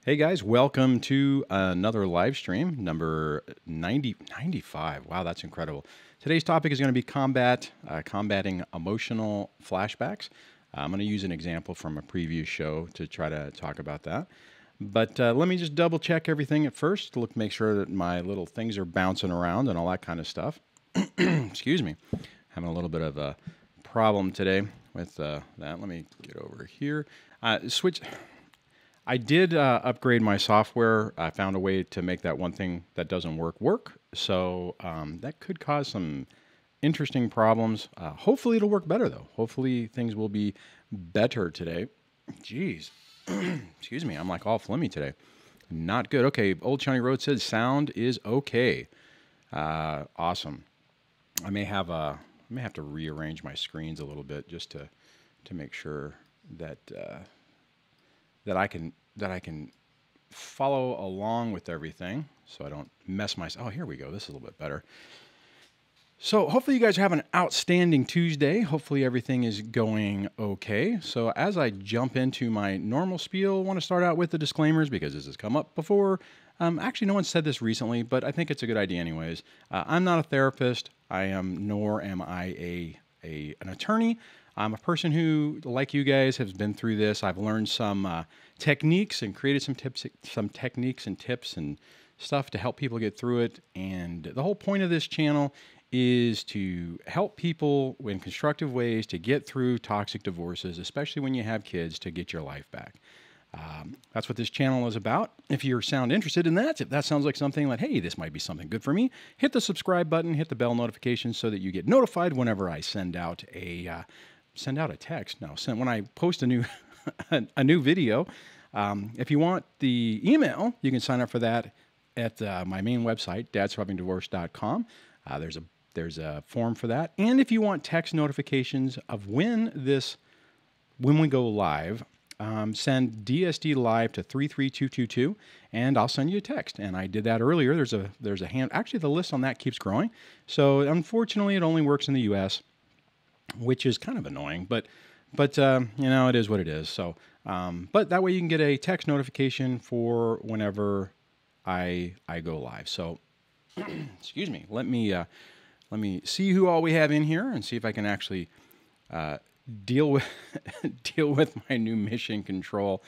Hey guys, welcome to another live stream, number 95. Wow, that's incredible. Today's topic is going to be combating emotional flashbacks. I'm going to use an example from a previous show to try to talk about that. But let me just double check everything at first, make sure that my little things are bouncing around and all that kind of stuff. Excuse me. Having a little bit of a problem today with that. Let me get over here. I did upgrade my software. I found a way to make that one thing that doesn't work. So that could cause some interesting problems. Hopefully it'll work better though. Hopefully things will be better today. Jeez. Excuse me. I'm like all phlegmy today. Not good. Okay. Old County Road says sound is okay. Awesome. I may have to rearrange my screens a little bit just to make sure that that I can follow along with everything, so I don't mess myself. Oh, here we go. This is a little bit better. So hopefully you guys have an outstanding Tuesday. Hopefully everything is going okay. So as I jump into my normal spiel, I want to start out with the disclaimers because this has come up before. Actually, no one said this recently, but I think it's a good idea anyways. I'm not a therapist. Nor am I an attorney. I'm a person who, like you guys, has been through this. I've learned some techniques and created some techniques and tips and stuff to help people get through it. And the whole point of this channel is to help people in constructive ways to get through toxic divorces, especially when you have kids, to get your life back. That's what this channel is about. If you sound interested in that, if that sounds like something like, hey, this might be something good for me, hit the subscribe button, hit the bell notification so that you get notified whenever I send out a text. No, when I post a new a new video. If you want the email, you can sign up for that at my main website, dadsurvivingdivorce.com. There's a form for that. And if you want text notifications of when we go live, send DSD live to 33222 and I'll send you a text. And I did that earlier. There's a hand. Actually, the list on that keeps growing. So unfortunately, it only works in the U.S., which is kind of annoying. But it is what it is. So, but that way you can get a text notification for whenever I go live. So, excuse me. Let me see who all we have in here and see if I can actually deal with my new mission control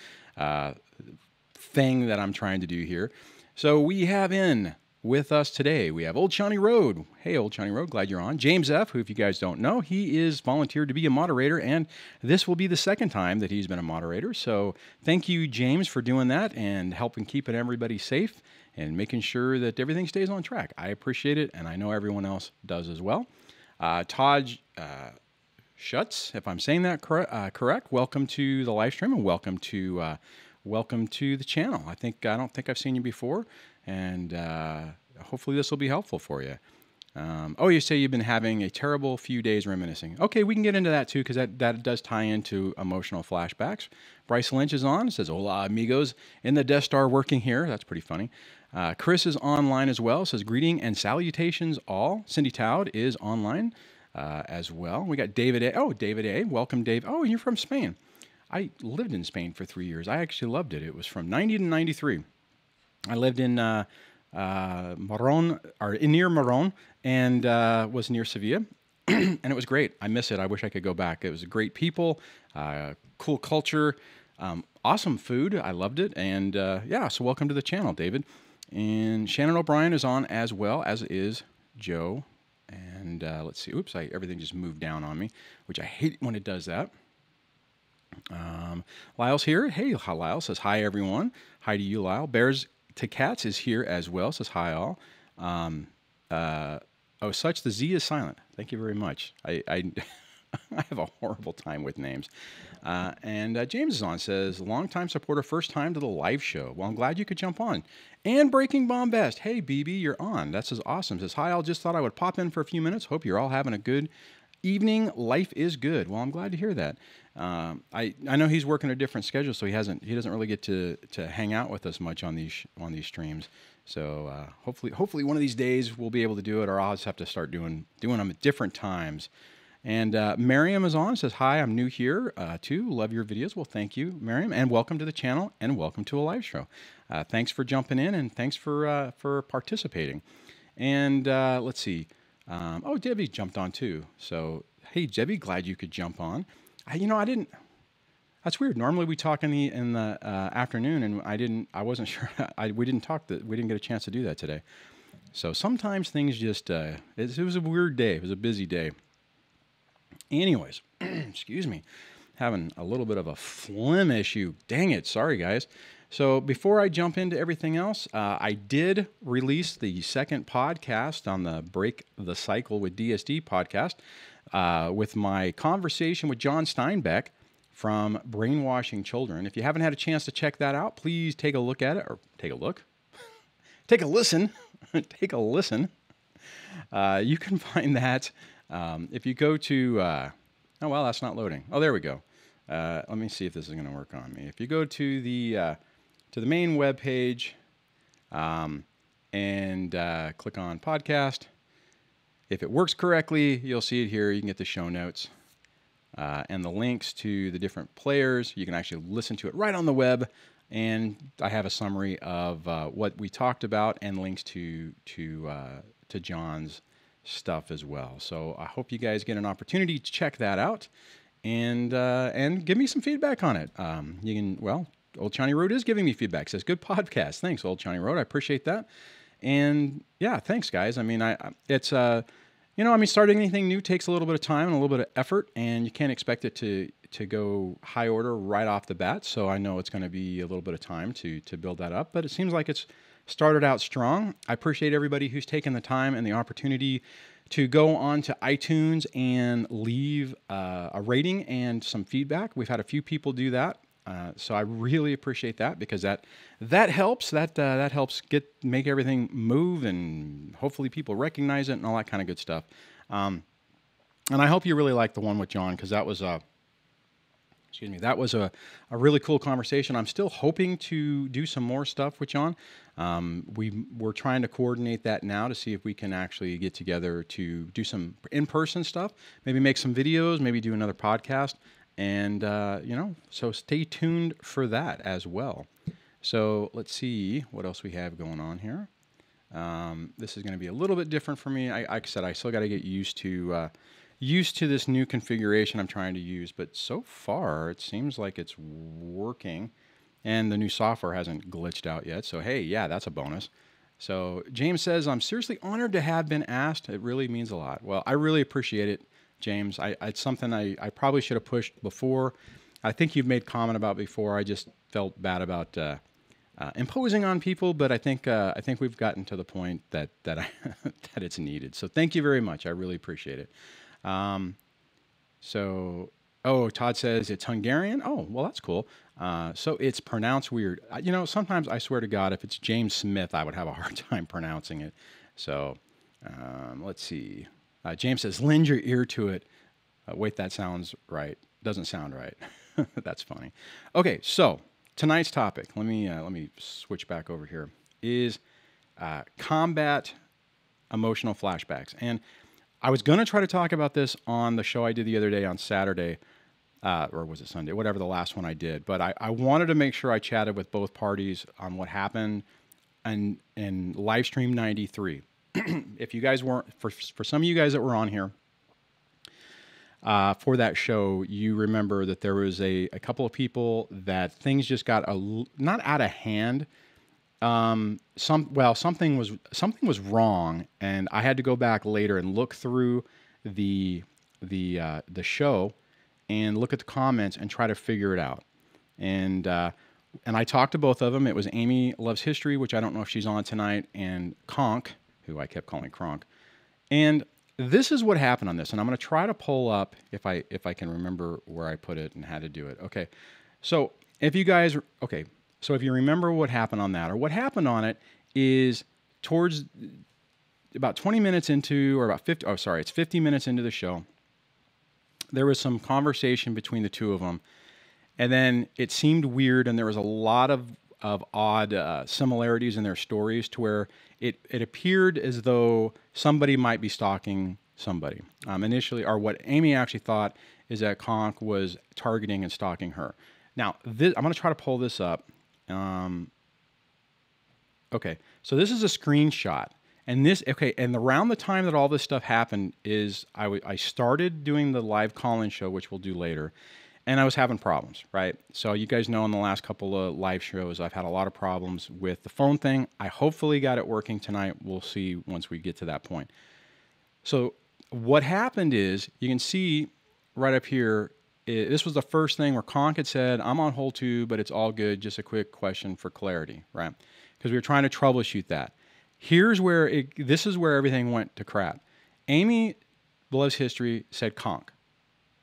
thing that I'm trying to do here. So we have in with us today, we have Old County Road. Hey, Old County Road, glad you're on. James F., who, if you guys don't know, he is volunteered to be a moderator, and this will be the second time that he's been a moderator. So thank you, James, for doing that and helping keeping everybody safe and making sure that everything stays on track. I appreciate it, and I know everyone else does as well. Todd Schutz, if I'm saying that correct, welcome to the live stream and welcome to the channel. I don't think I've seen you before, and hopefully this will be helpful for you. You say you've been having a terrible few days reminiscing. Okay, we can get into that too, because that does tie into emotional flashbacks. Bryce Lynch is on. It says, hola, amigos, in the Death Star working here. That's pretty funny. Chris is online as well. It says, greeting and salutations all. Cindy Toud is online as well. We got David A. Oh, David A. Welcome, Dave. Oh, you're from Spain. I lived in Spain for 3 years. I actually loved it. It was from 90 to 93. I lived in Morón, or near Morón, and was near Sevilla, and it was great. I miss it. I wish I could go back. It was great people, cool culture, awesome food. I loved it, and so welcome to the channel, David. And Shannon O'Brien is on as well, as is Joe. And let's see. Oops, everything just moved down on me, which I hate when it does that. Lyle's here. Hey, Lyle says hi, everyone. Hi to you, Lyle. Bears to Cats is here as well. Says hi, all. Such the Z is silent. Thank you very much. I I have a horrible time with names. And James is on. Says longtime supporter, first time to the live show. Well, I'm glad you could jump on. And Breaking Bombast. Hey, BB, you're on. That's awesome. Says hi. I just thought I would pop in for a few minutes. Hope you're all having a good evening. Life is good. Well, I'm glad to hear that. I know he's working a different schedule, so he doesn't really get to hang out with us much on these streams. So hopefully one of these days we'll be able to do it, or I'll just have to start doing them at different times And Miriam is on, says, hi, I'm new here too. Love your videos. Well, thank you, Miriam. And welcome to the channel and welcome to a live show. Thanks for jumping in and thanks for participating. And let's see. Oh, Debbie jumped on too. So, hey, Debbie, glad you could jump on. I didn't. That's weird. Normally we talk in the afternoon, and I wasn't sure. We didn't get a chance to do that today. So sometimes things just. It was a weird day. It was a busy day. Anyways, excuse me, having a little bit of a phlegm issue. Dang it. Sorry, guys. So before I jump into everything else, I did release the second podcast on the Break the Cycle with DSD podcast with my conversation with John Steinbeck from Brainwashing Children. If you haven't had a chance to check that out, please take a look at it, or take a look. Take a listen. Take a listen. You can find that if you go to... oh, well, that's not loading. Oh, there we go. Let me see if this is going to work on me. If you go to the main web page and click on podcast, if it works correctly, you'll see it here. You can get the show notes and the links to the different players. You can actually listen to it right on the web. And I have a summary of what we talked about and links to John's stuff as well. So I hope you guys get an opportunity to check that out and give me some feedback on it. You can, well, Old Johnny Road is giving me feedback. Says, good podcast. Thanks, Old Johnny Road. I appreciate that. And yeah, thanks, guys. I mean, starting anything new takes a little bit of time and a little bit of effort, and you can't expect it to go high order right off the bat. So I know it's going to be a little bit of time to build that up, but it seems like it's started out strong. I appreciate everybody who's taken the time and the opportunity to go on to iTunes and leave a rating and some feedback. We've had a few people do that. So I really appreciate that, because that helps. That helps make everything move, and hopefully people recognize it and all that kind of good stuff. And I hope you really like the one with John, because that was a really cool conversation. I'm still hoping to do some more stuff with John. We're trying to coordinate that now to see if we can actually get together to do some in-person stuff, maybe make some videos, maybe do another podcast. And, so stay tuned for that as well. So let's see what else we have going on here. This is going to be a little bit different for me. Like I said, I still got to get used to this new configuration I'm trying to use. But so far, it seems like it's working. And the new software hasn't glitched out yet. So, hey, yeah, that's a bonus. So James says, I'm seriously honored to have been asked. It really means a lot. Well, I really appreciate it, James. It's something I probably should have pushed before. I think you've made comment about before. I just felt bad about imposing on people, but I think we've gotten to the point that that it's needed. So thank you very much. I really appreciate it. Todd says it's Hungarian. Oh, well, that's cool. So it's pronounced weird. Sometimes I swear to God, if it's James Smith, I would have a hard time pronouncing it. So let's see. James says, lend your ear to it. Wait, that sounds right. Doesn't sound right. That's funny. Okay, so tonight's topic, let me switch back over here, is combat emotional flashbacks. And I was going to try to talk about this on the show I did the other day on Saturday, or was it Sunday? Whatever the last one I did. But I wanted to make sure I chatted with both parties on what happened in Livestream 93. If you guys weren't, for some of you guys that were on here for that show, you remember that there was a couple of people that things just got not out of hand. Something was wrong, and I had to go back later and look through the show and look at the comments and try to figure it out. And I talked to both of them. It was Amy Loves History, which I don't know if she's on tonight, and Conk, who I kept calling Kronk. And this is what happened on this, and I'm going to try to pull up if I can remember where I put it and how to do it. Okay, so if you remember what happened on that, or what happened on it is towards about 20 minutes into, or about 50 minutes into the show, there was some conversation between the two of them, and then it seemed weird, and there was a lot of odd similarities in their stories to where it appeared as though somebody might be stalking somebody. Initially, or what Amy actually thought is that Conk was targeting and stalking her. Now, I'm going to try to pull this up. Okay, so this is a screenshot. And around the time that all this stuff happened is I started doing the live call-in show, which we'll do later, and I was having problems, right? So you guys know in the last couple of live shows, I've had a lot of problems with the phone thing. I hopefully got it working tonight. We'll see once we get to that point. So what happened is, you can see right up here, this was the first thing where Conk had said, I'm on hold 2, but it's all good. Just a quick question for clarity, right? Because we were trying to troubleshoot that. This is where everything went to crap. Amy Loves History said Conk.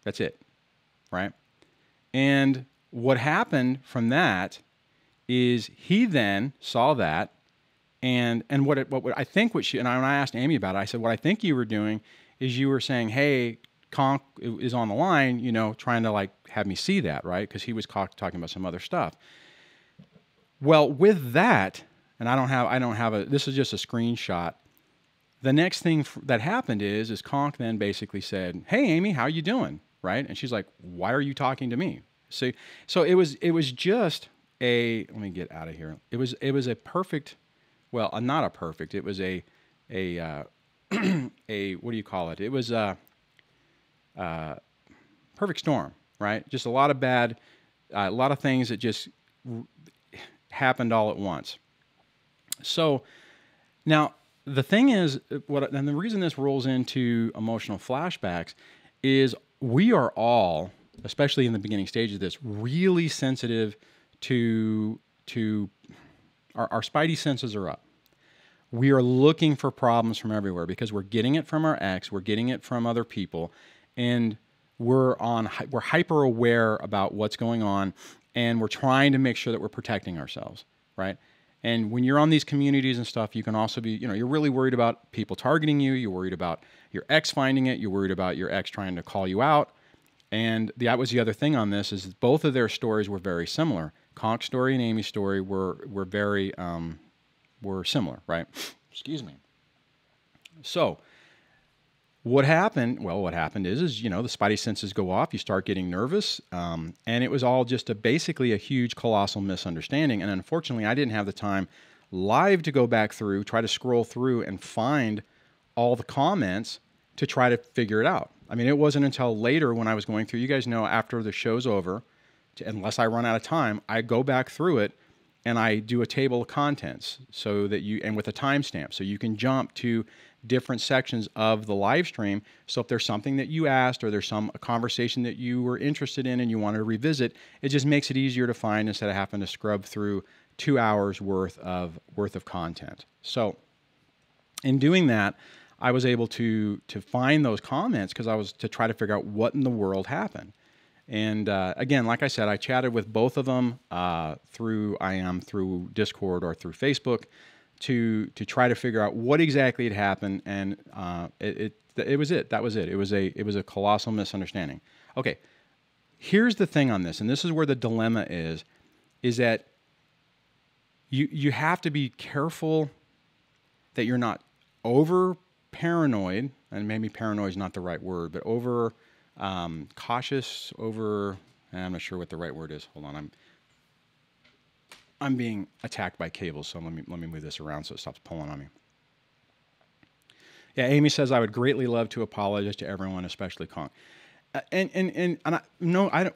That's it, right? And what happened from that is he then saw that, and what I think what she, and when I asked Amy about it, I said, what I think you were doing is you were saying, hey, Conk is on the line, you know, trying to like have me see that, right? Because he was talking about some other stuff. Well, with that, and I don't have this is just a screenshot. The next thing that happened is Conk then basically said, hey, Amy, how you doing? Right? And she's like, why are you talking to me? So it was just let me get out of here. It was a perfect, well, not a perfect, it was a what do you call it? It was a perfect storm, right? Just a lot of things that just happened all at once. So now the thing is, and the reason this rolls into emotional flashbacks is we are all, especially in the beginning stage of this, really sensitive to our spidey senses are up. We are looking for problems from everywhere because we're getting it from our ex, we're getting it from other people, and we're hyper aware about what's going on, and we're trying to make sure that we're protecting ourselves, right? And when you're on these communities and stuff, you can also be, you know, you're really worried about people targeting you. You're worried about your ex finding it. You're worried about your ex trying to call you out. And that was the other thing on this, is both of their stories were very similar. Conk's story and Amy's story were very were similar, right? Excuse me. So what happened? Well, what happened is you know, the spidey senses go off. You start getting nervous, and it was all just basically a huge, colossal misunderstanding. And unfortunately, I didn't have the time live to go back through, try to scroll through, and find all the comments to try to figure it out. I mean, it wasn't until later when I was going through. You guys know, after the show's over, unless I run out of time, I go back through it and I do a table of contents so that and with a timestamp, so you can jump to different sections of the live stream. So if there's something that you asked, or there's a conversation that you were interested in and you want to revisit, it just makes it easier to find instead of having to scrub through 2 hours worth of content. So in doing that, I was able to find those comments because I was to try to figure out what in the world happened. And again, like I said, I chatted with both of them through Discord or through Facebook to try to figure out what exactly had happened. And it was it. That was it. It was a colossal misunderstanding. Okay, here's the thing on this, and this is where the dilemma is that you have to be careful that you're not over paranoid, and maybe paranoid is not the right word, but over cautious, over, I'm not sure what the right word is. Hold on, I'm being attacked by cables, so let me move this around so it stops pulling on me. Yeah, Amy says, I would greatly love to apologize to everyone, especially Conk. And I don't,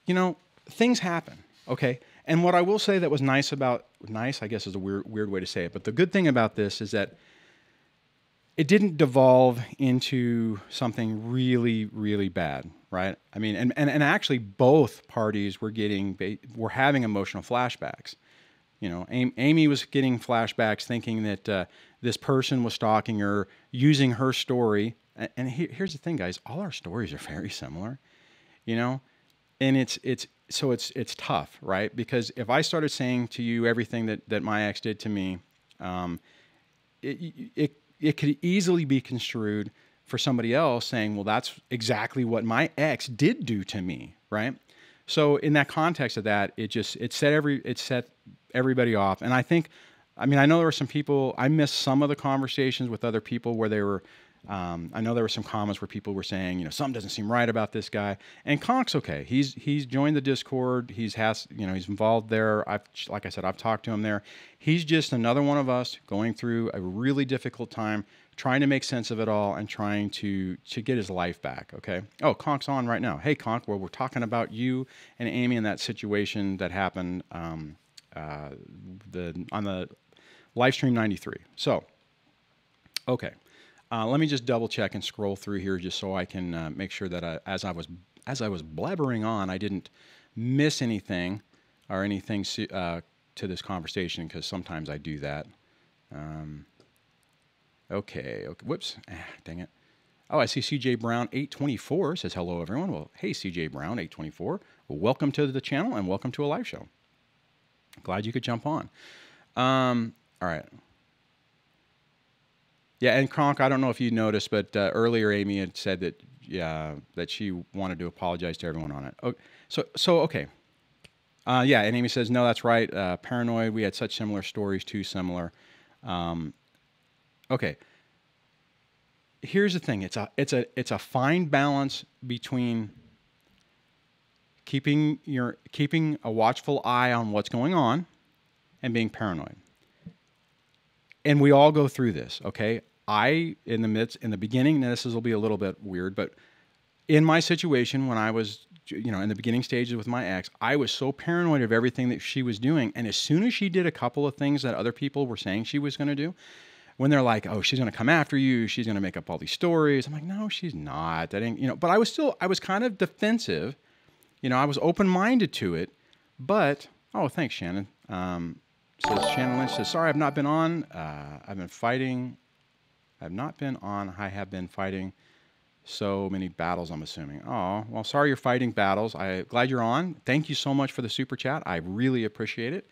you know, things happen, okay? And what I will say that was nice, I guess is a weird way to say it, but the good thing about this is that it didn't devolve into something really, really bad, right? I mean, and actually both parties were having emotional flashbacks. You know, Amy was getting flashbacks thinking that this person was stalking her, using her story. And here's the thing, guys, all our stories are very similar, you know? And it's tough, right? Because if I started saying to you everything that my ex did to me, it could easily be construed for somebody else saying, well, that's exactly what my ex did do to me, right? So in that context of that, it set everybody off. And I know there were some people, I missed some of the conversations with other people where they were I know there were some comments where people were saying, you know, something doesn't seem right about this guy. And Conk's okay. He's joined the Discord. He's involved there. Like I said, I've talked to him there. He's just another one of us going through a really difficult time, trying to make sense of it all and trying to get his life back. Okay. Oh, Conk's on right now. Hey, Conk, we're talking about you and Amy and that situation that happened on the Livestream 93. So, okay. Let me just double check and scroll through here just so I can make sure that as I was blabbering on, I didn't miss anything or anything to this conversation, because sometimes I do that. Okay. Whoops. Dang it. Oh, I see CJ Brown 824 says hello, everyone. Well, hey, CJ Brown 824. Well, welcome to the channel and welcome to a live show. Glad you could jump on. All right. Yeah, and Kronk, I don't know if you noticed, but earlier Amy had said that that she wanted to apologize to everyone on it. Okay, so okay. Yeah, and Amy says, no, that's right. Paranoid, we had such similar stories, too similar. Okay. Here's the thing. It's a fine balance between keeping a watchful eye on what's going on and being paranoid. And we all go through this, okay? In the beginning, now this will be a little bit weird, but in my situation when I was, in the beginning stages with my ex, I was so paranoid of everything that she was doing. And as soon as she did a couple of things that other people were saying she was going to do, when they're like, oh, she's going to come after you, she's going to make up all these stories, I'm like, no, she's not. That ain't, but I was kind of defensive. I was open-minded to it, but, oh, thanks, Shannon. Shannon Lynch says, sorry, I've not been on. I've been fighting. I've not been on. I have been fighting so many battles, I'm assuming. Oh, well, sorry you're fighting battles. I'm glad you're on. Thank you so much for the super chat. I really appreciate it.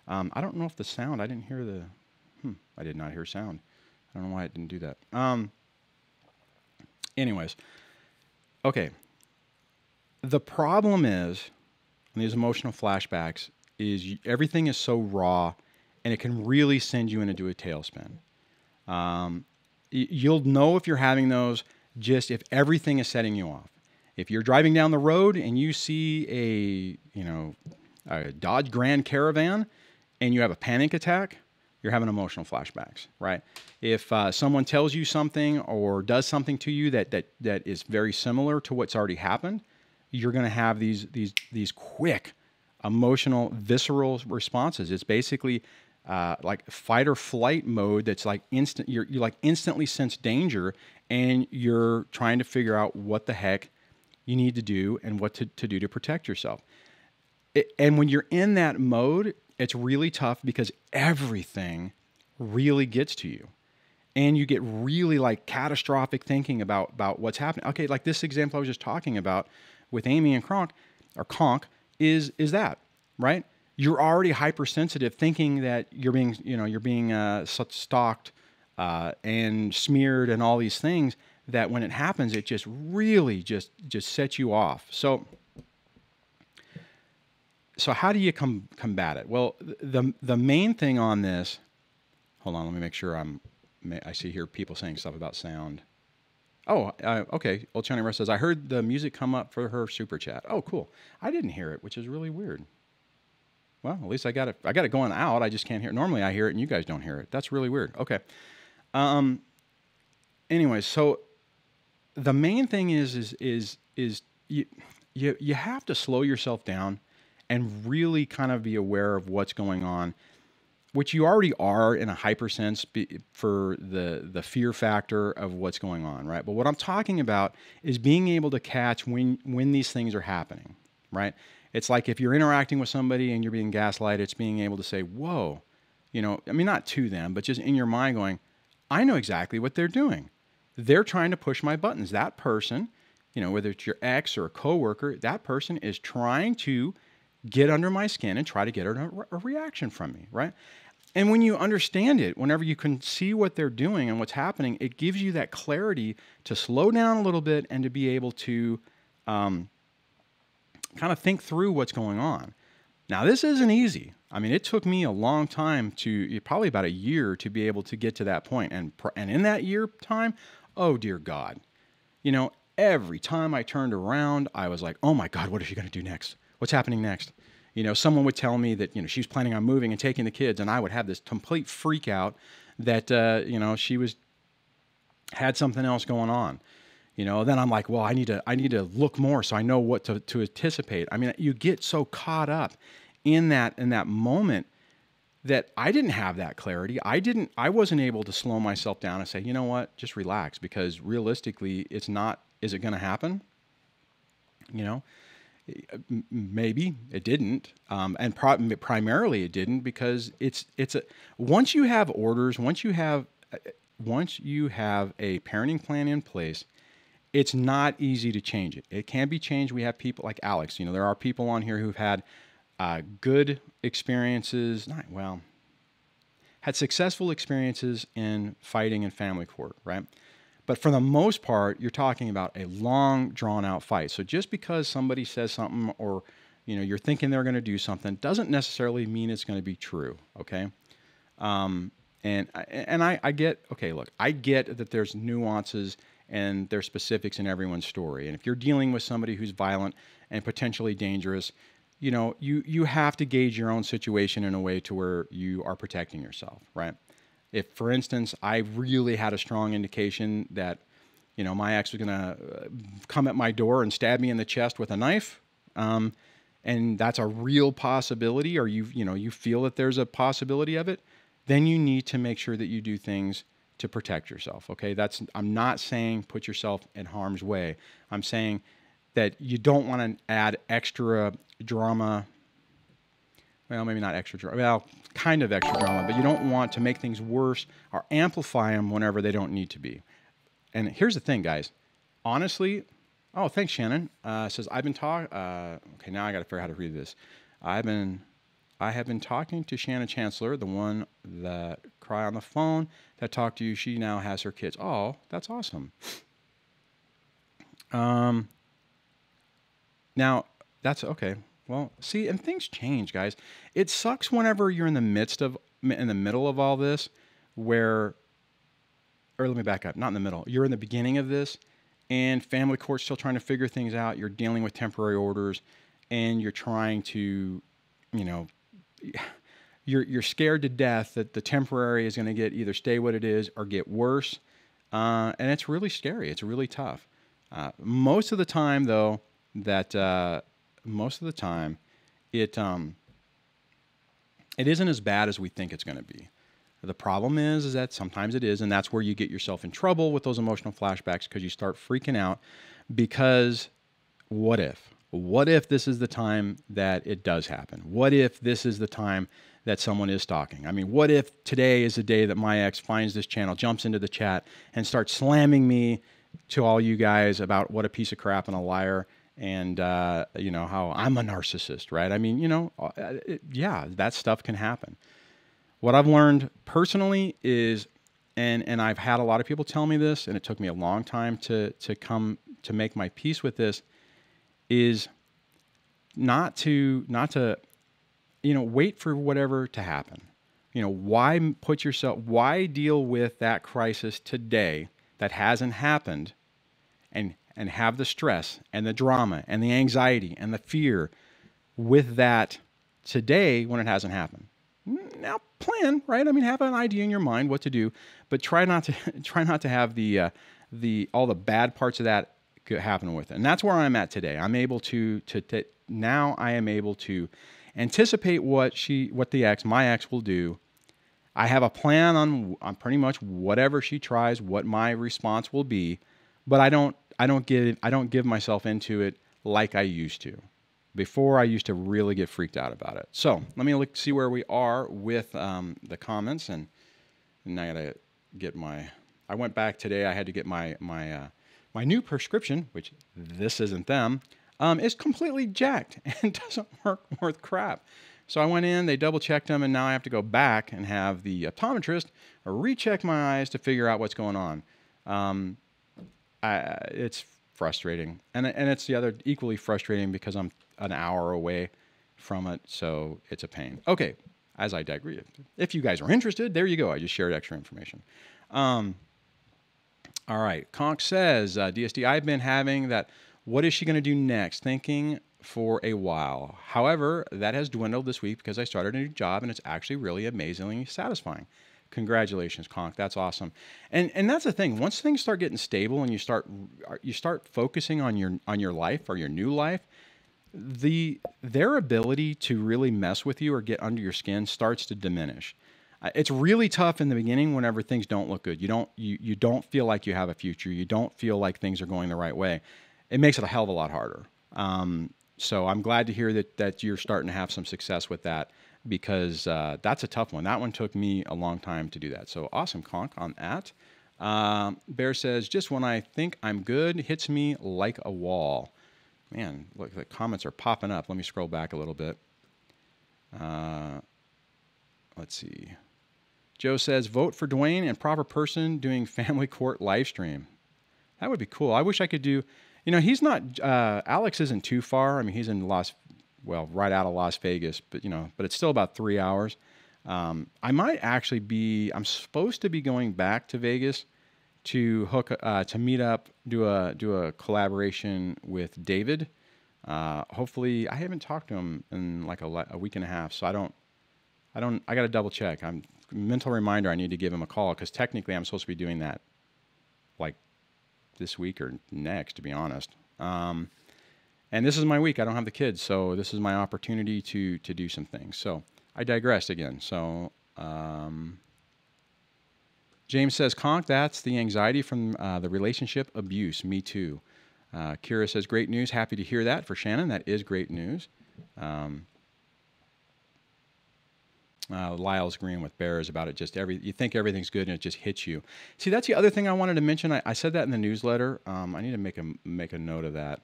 I don't know if the sound, I didn't hear the, I did not hear sound. I don't know why it didn't do that. Anyways, okay. The problem is, in these emotional flashbacks, is everything is so raw, and it can really send you into a tailspin. You'll know if you're having those just if everything is setting you off. If you're driving down the road and you see a Dodge Grand Caravan and you have a panic attack, you're having emotional flashbacks, right? If someone tells you something or does something to you that is very similar to what's already happened, you're going to have these quick, emotional, visceral responses. It's basically like fight or flight mode. That's like instant. You like instantly sense danger, and you're trying to figure out what the heck you need to do and what to do to protect yourself. And when you're in that mode, it's really tough because everything really gets to you, and you get really like catastrophic thinking about what's happening. Okay, like this example I was just talking about with Amy and Conk is that, right? You're already hypersensitive, thinking that you're being stalked and smeared and all these things, that when it happens, it just really just sets you off. So how do you combat it? Well, the main thing on this, hold on, let me make sure I see here people saying stuff about sound. Oh, okay. Old Channing Russ says, I heard the music come up for her super chat. Oh, cool. I didn't hear it, which is really weird. Well, at least I got it going out. I just can't hear it. Normally I hear it and you guys don't hear it. That's really weird. Okay. Anyway, so the main thing is you have to slow yourself down and really kind of be aware of what's going on, which you already are in a hypersense for the fear factor of what's going on, right? But what I'm talking about is being able to catch when these things are happening, right? It's like if you're interacting with somebody and you're being gaslighted, it's being able to say, whoa, not to them, but just in your mind going, I know exactly what they're doing. They're trying to push my buttons. That person, whether it's your ex or a coworker, that person is trying to get under my skin and try to get a reaction from me, right? And when you understand it, whenever you can see what they're doing and what's happening, it gives you that clarity to slow down a little bit and to be able to kind of think through what's going on. Now, this isn't easy. I mean, it took me a long time probably about a year to be able to get to that point. And in that year time, Oh, dear God. You know, every time I turned around, I was like, oh my God, what is she going to do next? What's happening next? You know, someone would tell me that, you know, she was planning on moving and taking the kids, and I would have this complete freak out that, you know, had something else going on. You know, then I'm like, well, I need to look more so I know what to anticipate. I mean, you get so caught up in that moment that I didn't have that clarity. I wasn't able to slow myself down and say, you know what, just relax, because realistically, is it going to happen? You know, maybe it didn't. And primarily it didn't, because once you have orders, once you have a parenting plan in place, it's not easy to change it. It can be changed. We have people like Alex. You know, there are people on here who've had good experiences, had successful experiences in fighting in family court, right? But for the most part, you're talking about a long, drawn-out fight. So just because somebody says something, or you know, you're thinking they're going to do something, doesn't necessarily mean it's going to be true. Okay. And I get, okay, look, I get that there's nuances and there's specifics in everyone's story. And if you're dealing with somebody who's violent and potentially dangerous, you know, you have to gauge your own situation in a way to where you are protecting yourself, right? If, for instance, I really had a strong indication that, you know, my ex was going to come at my door and stab me in the chest with a knife, and that's a real possibility, or you feel that there's a possibility of it, then you need to make sure that you do things to protect yourself. Okay, I'm not saying put yourself in harm's way. I'm saying that you don't want to add extra drama. Well, maybe not extra drama. Well, kind of extra drama, but you don't want to make things worse or amplify them whenever they don't need to be. And here's the thing, guys. Honestly, oh, thanks, Shannon. Says I've been talking. Okay, now I got to figure out how to read this. I have been talking to Shannon Chancellor, the one that cry on the phone, that talked to you. She now has her kids. Oh, that's awesome. Now, that's okay. Well, see, and things change, guys. It sucks whenever you're in the middle of all this, or let me back up, not in the middle. You're in the beginning of this, and family court's still trying to figure things out. You're dealing with temporary orders, and you're trying to, you know, you're scared to death that the temporary is going to either stay what it is or get worse. And it's really scary. It's really tough. Most of the time, though, it isn't as bad as we think it's going to be. The problem is that sometimes it is, and that's where you get yourself in trouble with those emotional flashbacks, because you start freaking out because what if? What if this is the time that it does happen? What if this is the time that someone is stalking? I mean, what if today is the day that my ex finds this channel, jumps into the chat, and starts slamming me to all you guys about what a piece of crap and a liar, and you know, how I'm a narcissist, right? I mean, you know, yeah, that stuff can happen. What I've learned personally is, and I've had a lot of people tell me this, and it took me a long time to make my peace with this, is not to, you know, wait for whatever to happen. You know, why deal with that crisis today that hasn't happened, and have the stress and the drama and the anxiety and the fear with that today when it hasn't happened? Now plan, right? I mean, have an idea in your mind what to do, but try not to have all the bad parts of that happen with it. And that's where I'm at today. I'm able now I am able to anticipate what my ex will do. I have a plan on pretty much whatever she tries, what my response will be, but I don't give myself into it like I used to. Before, I used to really get freaked out about it. So let me see where we are with the comments, and I gotta get I went back today. I had to get my new prescription, which this isn't them, is completely jacked and doesn't work worth crap. So I went in, they double checked them, and now I have to go back and have the optometrist recheck my eyes to figure out what's going on. It's frustrating, and it's the other equally frustrating because I'm an hour away from it, so it's a pain. Okay, as I digress, if you guys are interested, there you go. I just shared extra information. All right. Conk says, DSD, I've been having that, what is she going to do next? Thinking for a while. However, that has dwindled this week because I started a new job and it's actually really amazingly satisfying. Congratulations, Conk. That's awesome. And that's the thing. Once things start getting stable and you start focusing on your life or your new life, their ability to really mess with you or get under your skin starts to diminish. It's really tough in the beginning whenever things don't look good. You don't feel like you have a future. You don't feel like things are going the right way. It makes it a hell of a lot harder. So I'm glad to hear that you're starting to have some success with that, because that's a tough one. That one took me a long time to do that. So awesome, Conk, on that. Bear says, just when I think I'm good, hits me like a wall. Man, look, the comments are popping up. Let me scroll back a little bit. Let's see. Joe says, vote for Dwayne and proper person doing family court live stream. That would be cool. I wish I could do, he's not, Alex isn't too far. I mean, he's in right out of Las Vegas, but it's still about 3 hours. I might actually I'm supposed to be going back to Vegas to to meet up, do a collaboration with David. Hopefully, I haven't talked to him in like a week and a half, so I got to double check. Mental reminder, I need to give him a call, because technically I'm supposed to be doing that like this week or next, to be honest. And this is my week. I don't have the kids, so this is my opportunity to do some things. So I digressed again. So James says, Conk, that's the anxiety from the relationship abuse. Me too. Kira says, great news. Happy to hear that for Shannon. That is great news. Lyle's agreeing with Bears about it. You think everything's good and it just hits you. See, that's the other thing I wanted to mention. I said that in the newsletter. I need to make a note of that.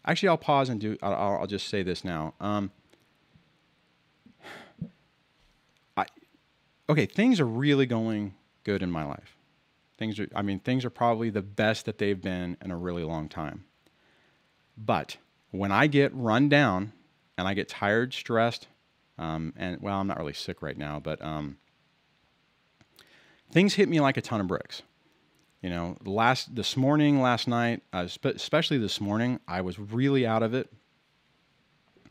Actually, I'll pause and I'll just say this now. Okay, things are really going good in my life. Things are probably the best that they've been in a really long time. But when I get run down and I get tired, stressed, I'm not really sick right now, but things hit me like a ton of bricks. Last night, especially this morning, I was really out of it.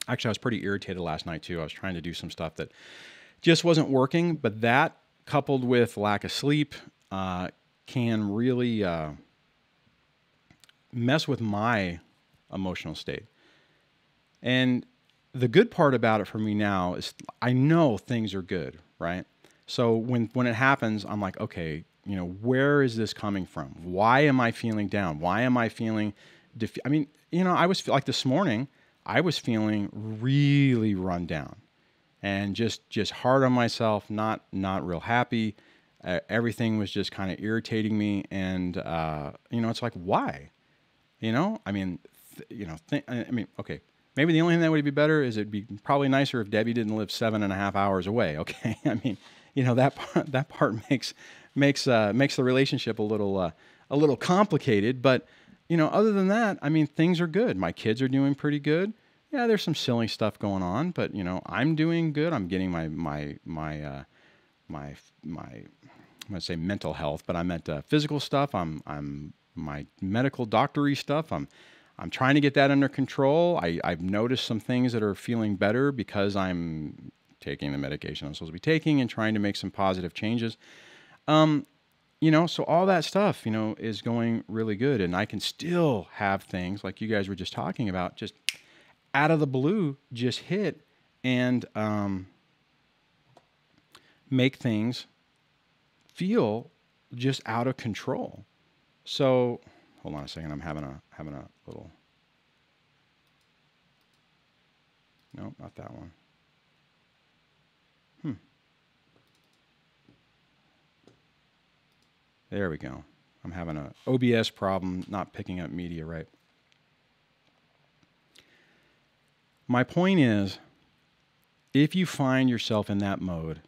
Actually, I was pretty irritated last night too. I was trying to do some stuff that just wasn't working, but that, coupled with lack of sleep, can really mess with my emotional state. And the good part about it for me now is I know things are good, right? So when it happens, I'm like, okay, where is this coming from? Why am I feeling down? Why am I feeling I was like this morning, I was feeling really run down and just hard on myself, not real happy. Everything was just kind of irritating me, and it's like, why? Okay. Maybe the only thing that would be better is it'd be probably nicer if Debbie didn't live 7.5 hours away. Okay, that part makes the relationship a little complicated. But other than that, things are good. My kids are doing pretty good. Yeah, there's some silly stuff going on, but I'm doing good. I'm getting my I'm gonna say mental health, but I meant physical stuff. I'm my medical doctory stuff. I'm trying to get that under control. I've noticed some things that are feeling better because I'm taking the medication I'm supposed to be taking and trying to make some positive changes. So all that stuff, is going really good. And I can still have things like you guys were just talking about, just out of the blue, just hit and make things feel just out of control. So hold on a second. I'm having a little. No, not that one. There we go. I'm having a OBS problem, not picking up media right. My point is, if you find yourself in that mode,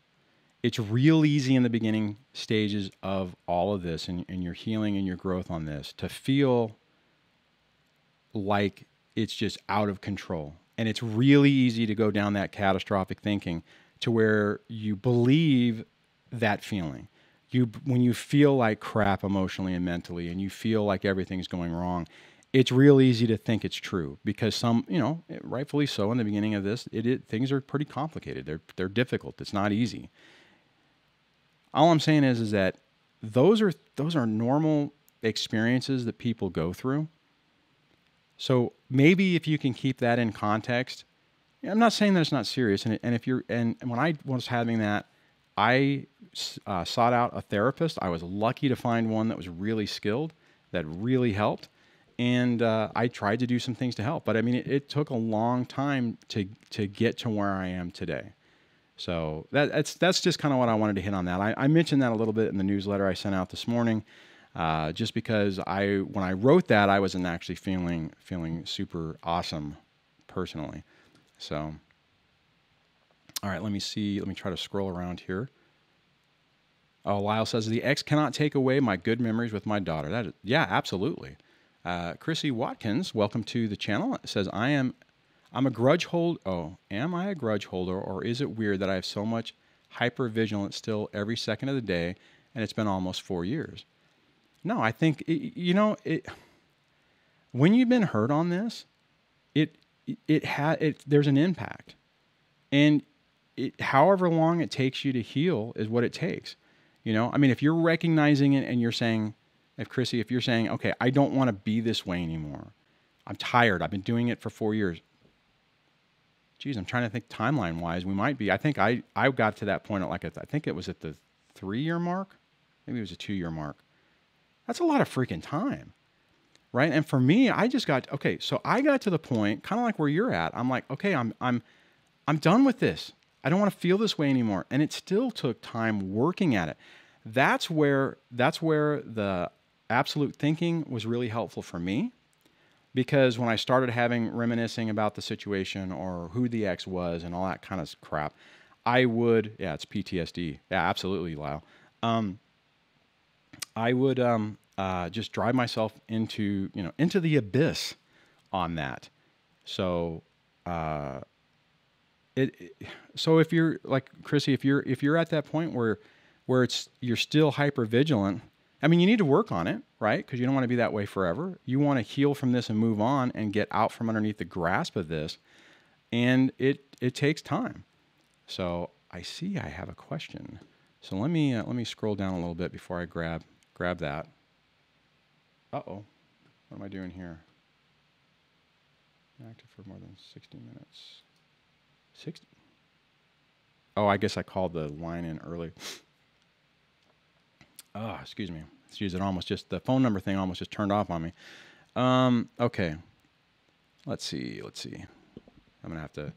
it's real easy in the beginning stages of all of this and your healing and your growth on this to feel like it's just out of control. And it's really easy to go down that catastrophic thinking to where you believe that feeling. when you feel like crap emotionally and mentally, and you feel like everything's going wrong, it's real easy to think it's true because rightfully so in the beginning of this, things are pretty complicated. They're difficult. It's not easy. All I'm saying is that those are normal experiences that people go through. So maybe if you can keep that in context, I'm not saying that it's not serious. And when I was having that, I sought out a therapist. I was lucky to find one that was really skilled, that really helped. And I tried to do some things to help. But I mean, it took a long time to get to where I am today. So that's just kind of what I wanted to hit on that. I mentioned that a little bit in the newsletter I sent out this morning, just because when I wrote that, I wasn't actually feeling super awesome personally. So, all right, let me see. Let me try to scroll around here. Oh, Lyle says, the ex cannot take away my good memories with my daughter. Yeah, absolutely. Chrissy Watkins, welcome to the channel. It says, I'm a grudge holder. Oh, am I a grudge holder, or is it weird that I have so much hypervigilance still every second of the day, and it's been almost 4 years? No, I think, when you've been hurt on this, there's an impact. And however long it takes you to heal is what it takes. I mean, if you're recognizing it and you're saying, if you're saying, okay, I don't want to be this way anymore. I'm tired. I've been doing it for 4 years. Geez, I'm trying to think timeline wise. We might be. I think I got to that point at I think it was at the 3-year mark. Maybe it was a 2-year mark. That's a lot of freaking time. Right. And for me, so I got to the point kind of like where you're at. I'm like, okay, I'm done with this. I don't want to feel this way anymore. And it still took time working at it. That's where the absolute thinking was really helpful for me, because when I started reminiscing about the situation or who the ex was and all that kind of crap, it's PTSD. Yeah, absolutely, Lyle. I would just drive myself into the abyss on that. So, so if you're like Chrissy, if you're at that point where you're still hyper vigilant, I mean, you need to work on it, right? Because you don't want to be that way forever. You want to heal from this and move on and get out from underneath the grasp of this, and it takes time. So I see I have a question. So let me scroll down a little bit before I grab that. Uh-oh. What am I doing here? Active for more than 60 minutes. 60? Oh, I guess I called the line in early. Oh, excuse me. The phone number thing almost just turned off on me. Okay. Let's see. I'm going to have to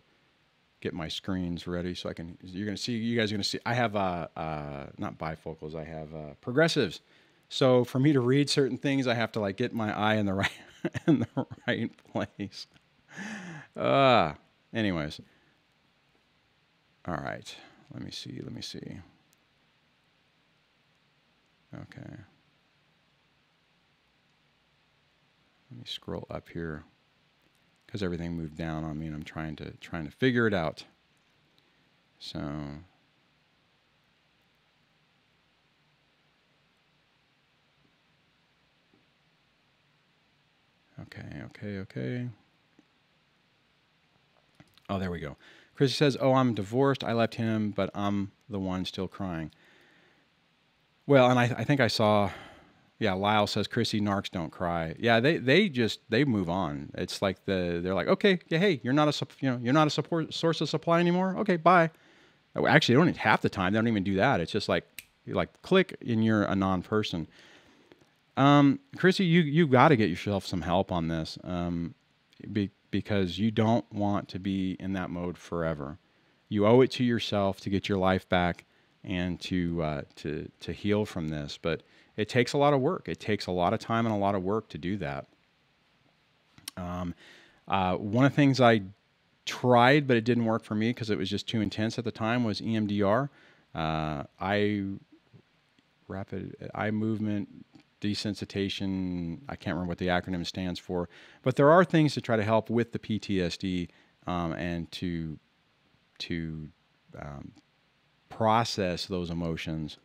get my screens ready so you guys are going to see, I have, not bifocals, I have, progressives. So for me to read certain things, I have to like get my eye in the right place. Anyways. All right. Let me see. Okay. Let me scroll up here because everything moved down on me and I'm trying to figure it out. So okay. Oh, there we go. Chrissy says, "Oh, I'm divorced. I left him, but I'm the one still crying." Well, and I think I saw, yeah, Lyle says, Chrissy, narcs don't cry. Yeah, they move on. It's like they're like, okay, yeah, hey, you're not a support source of supply anymore. Okay, bye. Actually, they don't even half the time. They don't even do that. It's just like click and you're a non-person. Chrissy, you got to get yourself some help on this, because you don't want to be in that mode forever. You owe it to yourself to get your life back and to heal from this. But it takes a lot of work. It takes a lot of time and a lot of work to do that. One of the things I tried, but it didn't work for me because it was just too intense at the time, was EMDR. Rapid eye movement desensitization. I can't remember what the acronym stands for, but there are things to try to help with the PTSD and to process those emotions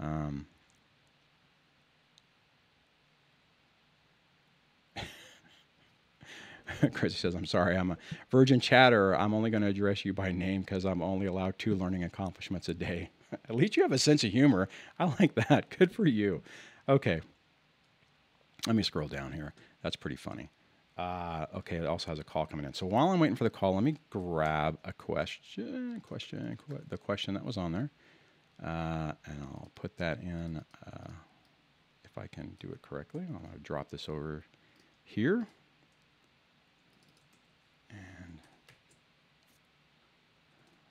Um, Chrissy says, I'm sorry, I'm a virgin chatter. I'm only going to address you by name because I'm only allowed 2 learning accomplishments a day. At least you have a sense of humor. I like that. Good for you. Okay. Let me scroll down here. That's pretty funny. Okay, it also has a call coming in. So while I'm waiting for the call, let me grab a the question that was on there. And I'll put that in, if I can do it correctly. I'm going to drop this over here. And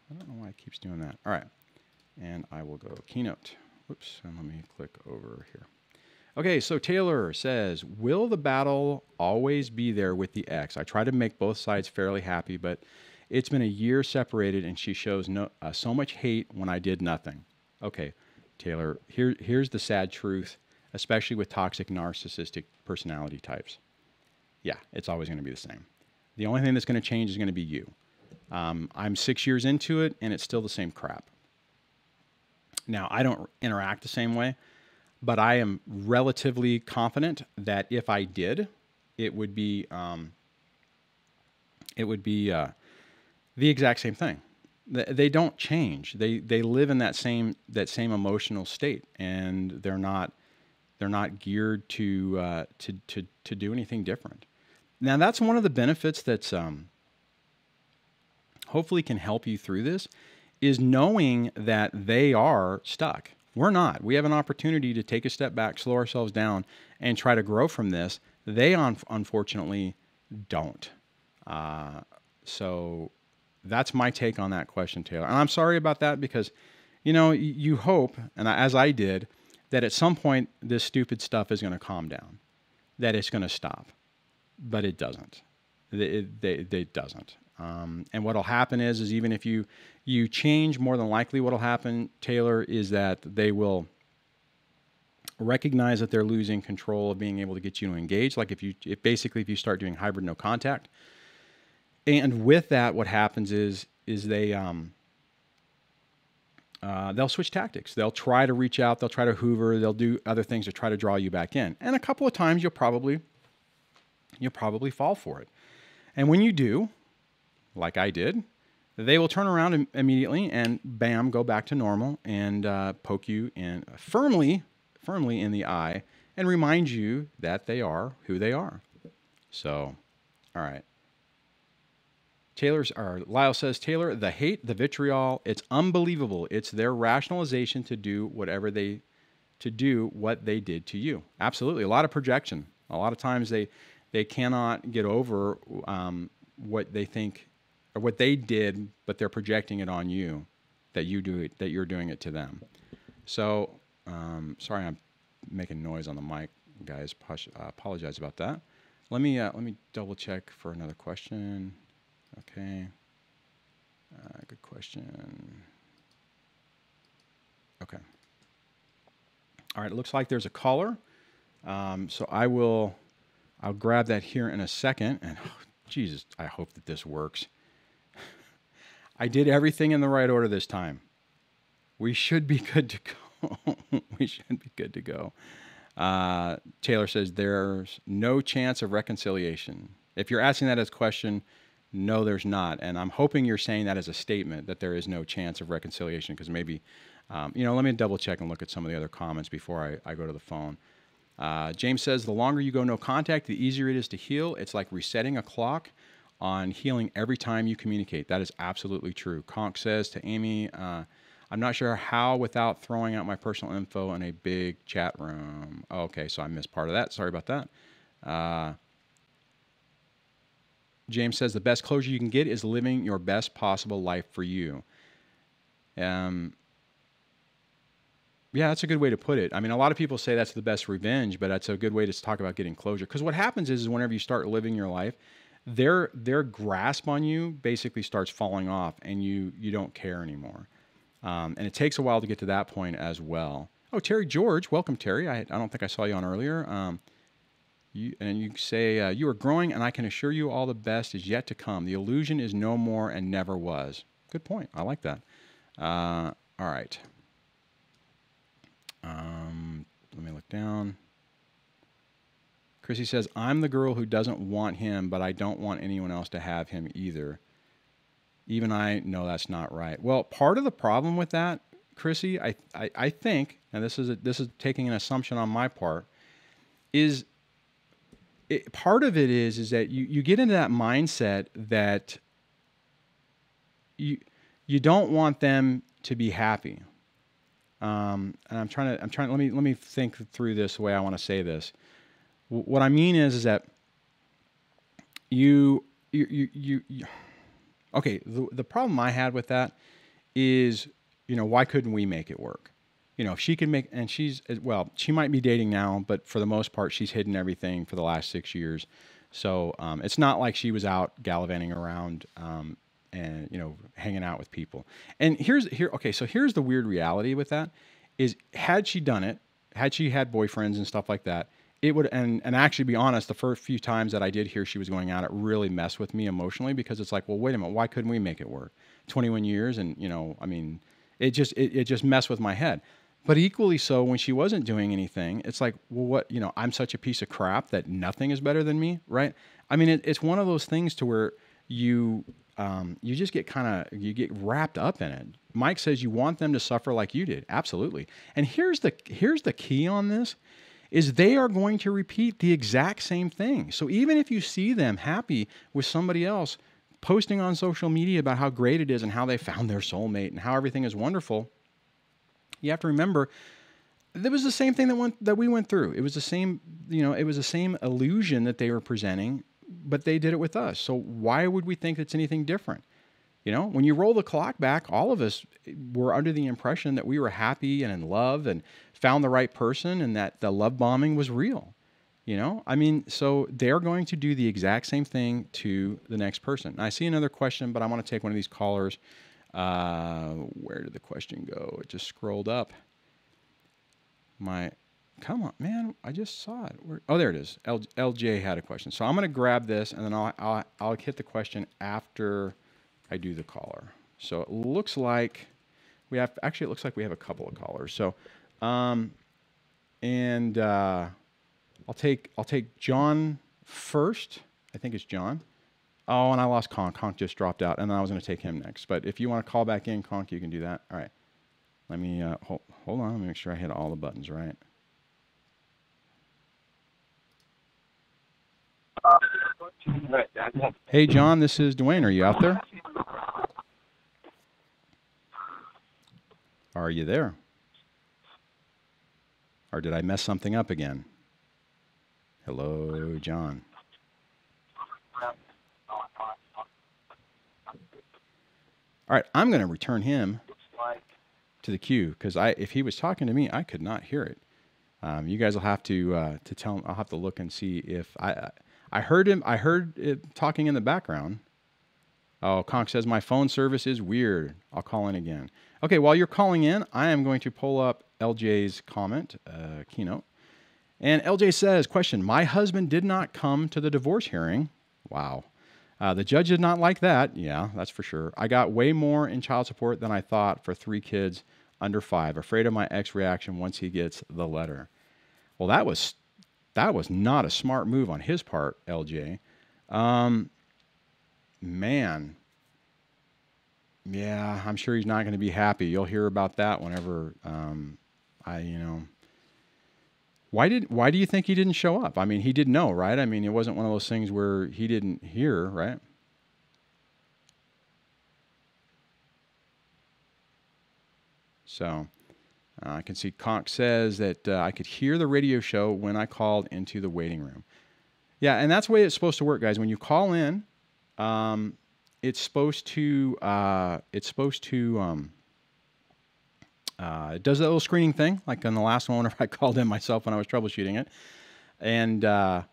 I don't know why it keeps doing that. All right. And I will go Keynote. Whoops. And let me click over here. Okay, so Taylor says, will the battle always be there with the ex? I try to make both sides fairly happy, but it's been a year separated and she shows so much hate when I did nothing. Okay, Taylor, here's the sad truth, especially with toxic narcissistic personality types. Yeah, it's always going to be the same. The only thing that's going to change is going to be you. I'm 6 years into it and it's still the same crap. Now, I don't interact the same way. But I am relatively confident that if I did, it would be the exact same thing. They don't change. They live in that same emotional state, and they're not geared to do anything different. Now that's one of the benefits that's hopefully can help you through this, is knowing that they are stuck. We're not. We have an opportunity to take a step back, slow ourselves down, and try to grow from this. They unfortunately don't. So that's my take on that question, Taylor. And I'm sorry about that because, you hope, and as I did, that at some point this stupid stuff is going to calm down, that it's going to stop. But it doesn't. It doesn't. And what'll happen is even if you change, more than likely what'll happen, Taylor, is that they will recognize that they're losing control of being able to get you to engage. Like if you start doing hybrid no contact, and with that, what happens is they'll switch tactics. They'll try to reach out. They'll try to hoover. They'll do other things to try to draw you back in. And a couple of times you'll probably fall for it. And when you do, like I did, they will turn around immediately and bam, go back to normal and poke you in firmly in the eye and remind you that they are who they are. So, all right. Lyle says, Taylor, the hate, the vitriol, it's unbelievable. It's their rationalization to do what they did to you. Absolutely. A lot of projection. A lot of times they cannot get over what they think or what they did, but they're projecting it on you, that you're doing it to them. So, sorry, I'm making noise on the mic, guys. Apologize about that. Let me double check for another question. Okay. Good question. Okay. All right. It looks like there's a caller. So I'll grab that here in a second. And Jesus, I hope that this works. I did everything in the right order this time. We should be good to go. We should be good to go. Taylor says there's no chance of reconciliation. If you're asking that as a question, no, there's not. And I'm hoping you're saying that as a statement, that there is no chance of reconciliation, because maybe, let me double check and look at some of the other comments before I go to the phone. James says, the longer you go no contact, the easier it is to heal. It's like resetting a clock on healing every time you communicate. That is absolutely true. Conk says to Amy, I'm not sure how without throwing out my personal info in a big chat room. Oh, okay, so I missed part of that. Sorry about that. James says the best closure you can get is living your best possible life for you. Yeah, that's a good way to put it. I mean, a lot of people say that's the best revenge, but that's a good way to talk about getting closure. Because what happens is whenever you start living your life, their grasp on you basically starts falling off, and you don't care anymore. And it takes a while to get to that point as well. Oh, Terry George, welcome, Terry. I don't think I saw you on earlier. You say, you are growing, and I can assure you all the best is yet to come. The illusion is no more and never was. Good point. I like that. All right. Let me look down. Chrissy says, I'm the girl who doesn't want him, but I don't want anyone else to have him either. Even I know that's not right. Well, part of the problem with that, Chrissy, I think, and this is taking an assumption on my part, is part of it is that you get into that mindset that you don't want them to be happy. And I'm trying to let me think through this the way I want to say this. What I mean is that okay, the problem I had with that is, why couldn't we make it work? If she could make, and she might be dating now, but for the most part, she's hidden everything for the last 6 years. So it's not like she was out gallivanting around and hanging out with people. And here's the weird reality with that is, had she done it, had she had boyfriends and stuff like that, it would, and actually be honest, the first few times that I did hear she was going out, it really messed with me emotionally, because it's like, well, wait a minute, why couldn't we make it work? 21 years, and it just messed with my head. But equally so, when she wasn't doing anything, it's like, well, what, I'm such a piece of crap that nothing is better than me, right? It's one of those things to where you just get you get wrapped up in it. Mike says you want them to suffer like you did. Absolutely. And here's the key on this, is they are going to repeat the exact same thing. So even if you see them happy with somebody else, posting on social media about how great it is and how they found their soulmate and how everything is wonderful, you have to remember, it was the same thing that we went through. It was the same, it was the same illusion that they were presenting, but they did it with us. So why would we think it's anything different? When you roll the clock back, all of us were under the impression that we were happy and in love and found the right person, and that the love bombing was real. So they're going to do the exact same thing to the next person. I see another question, but I want to take one of these callers. Where did the question go? It just scrolled up. Come on, man! I just saw it. Oh, there it is. LJ had a question, so I'm going to grab this, and then I'll hit the question after I do the caller. So it looks like we have a couple of callers. So, I'll take John first. I think it's John. Oh, and I lost Conk. Conk just dropped out, and then I was going to take him next. But if you want to call back in, Conk, you can do that. All right. Let me hold on. Let me make sure I hit all the buttons right. Hey, John, this is Dwayne. Are you out there? Are you there? Or did I mess something up again? Hello, John. All right, I'm going to return him to the queue, because if he was talking to me, I could not hear it. You guys will have to tell him. I'll have to look and see if I heard him. I heard it talking in the background. Oh, Conk says my phone service is weird. I'll call in again. Okay, while you're calling in, I am going to pull up LJ's comment, keynote. And LJ says, question, my husband did not come to the divorce hearing. Wow. The judge did not like that. Yeah, that's for sure. I got way more in child support than I thought for 3 kids under 5. Afraid of my ex reaction once he gets the letter. Well, that was not a smart move on his part, LJ. Man. Yeah, I'm sure he's not going to be happy. You'll hear about that whenever Why do you think he didn't show up? He did know, right? It wasn't one of those things where he didn't hear, right? So I can see Conk says that I could hear the radio show when I called into the waiting room. Yeah, and that's the way it's supposed to work, guys. When you call in, it's supposed to it does that little screening thing, like on the last one whenever I called in myself when I was troubleshooting it, and then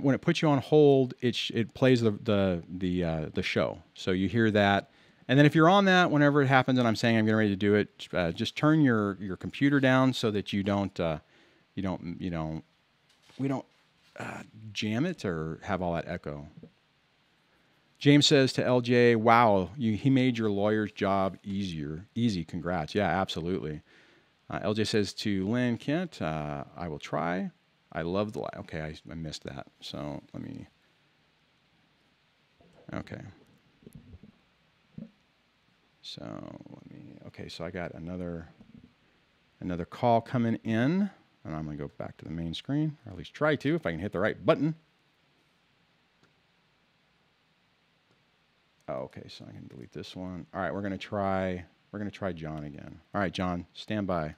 when it puts you on hold, it plays the show, so you hear that, and then if you're on that whenever it happens, and I'm saying I'm getting ready to do it, just turn your computer down so that we don't jam it or have all that echo. James says to LJ, wow, he made your lawyer's job easier. Easy, congrats. Yeah, absolutely. LJ says to Lynn Kent, I will try. I love the live. Okay, I missed that. So let me. Okay. So let me. Okay, so I got another call coming in, and I'm gonna go back to the main screen, or at least try to, if I can hit the right button. Oh, okay, so I can delete this one. All right, we're gonna try John again. All right, John, stand by.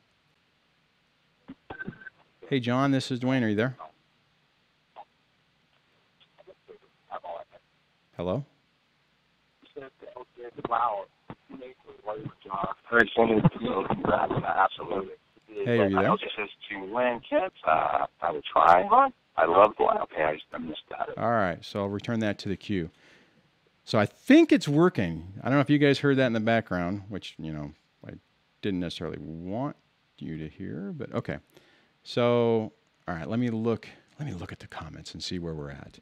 Hey, John, this is Dwayne. Are you there? Hello? Hey, are you there? I will try. I love the live. Okay, I missed that. All right, so I'll return that to the queue. So I think it's working. I don't know if you guys heard that in the background, which, I didn't necessarily want you to hear, but okay. So, all right, let me look at the comments and see where we're at.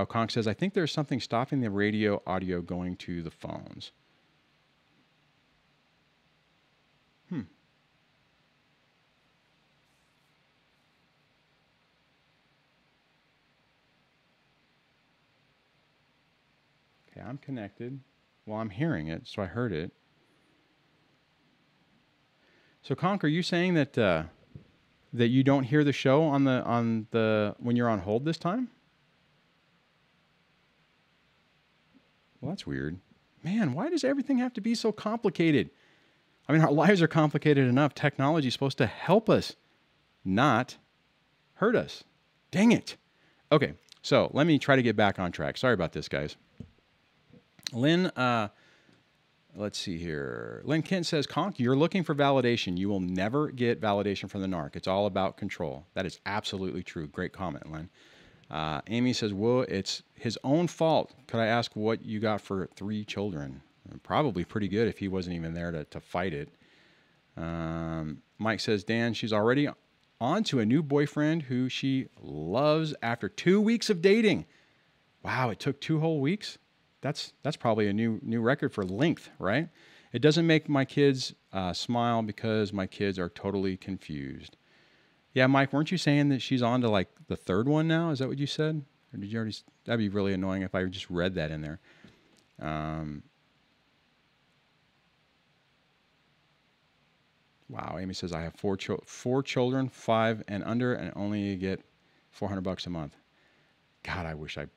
Conk says, I think there's something stopping the radio audio going to the phones. Okay, I'm connected. Well, I'm hearing it, so I heard it. So, Conk, are you saying that that you don't hear the show on the when you're on hold this time? Well, that's weird. Man, why does everything have to be so complicated? I mean, our lives are complicated enough. Technology is supposed to help us, not hurt us. Dang it. Okay, so let me try to get back on track. Sorry about this, guys. Lynn, let's see here. Lynn Kent says, Conk, you're looking for validation. You will never get validation from the narc. It's all about control. That is absolutely true. Great comment, Lynn. Amy says, well, it's his own fault. Could I ask what you got for 3 children? Probably pretty good if he wasn't even there to fight it. Mike says, Dan, she's already on to a new boyfriend who she loves after 2 weeks of dating. Wow, it took 2 whole weeks? That's probably a new record for length, right? It doesn't make my kids smile because my kids are totally confused. Yeah, Mike, weren't you saying that she's on to like the 3rd one now? Is that what you said? Or did you already? That'd be really annoying if I just read that in there. Wow, Amy says, I have 4 children, 5 and under, and only get $400 a month. God, I wish it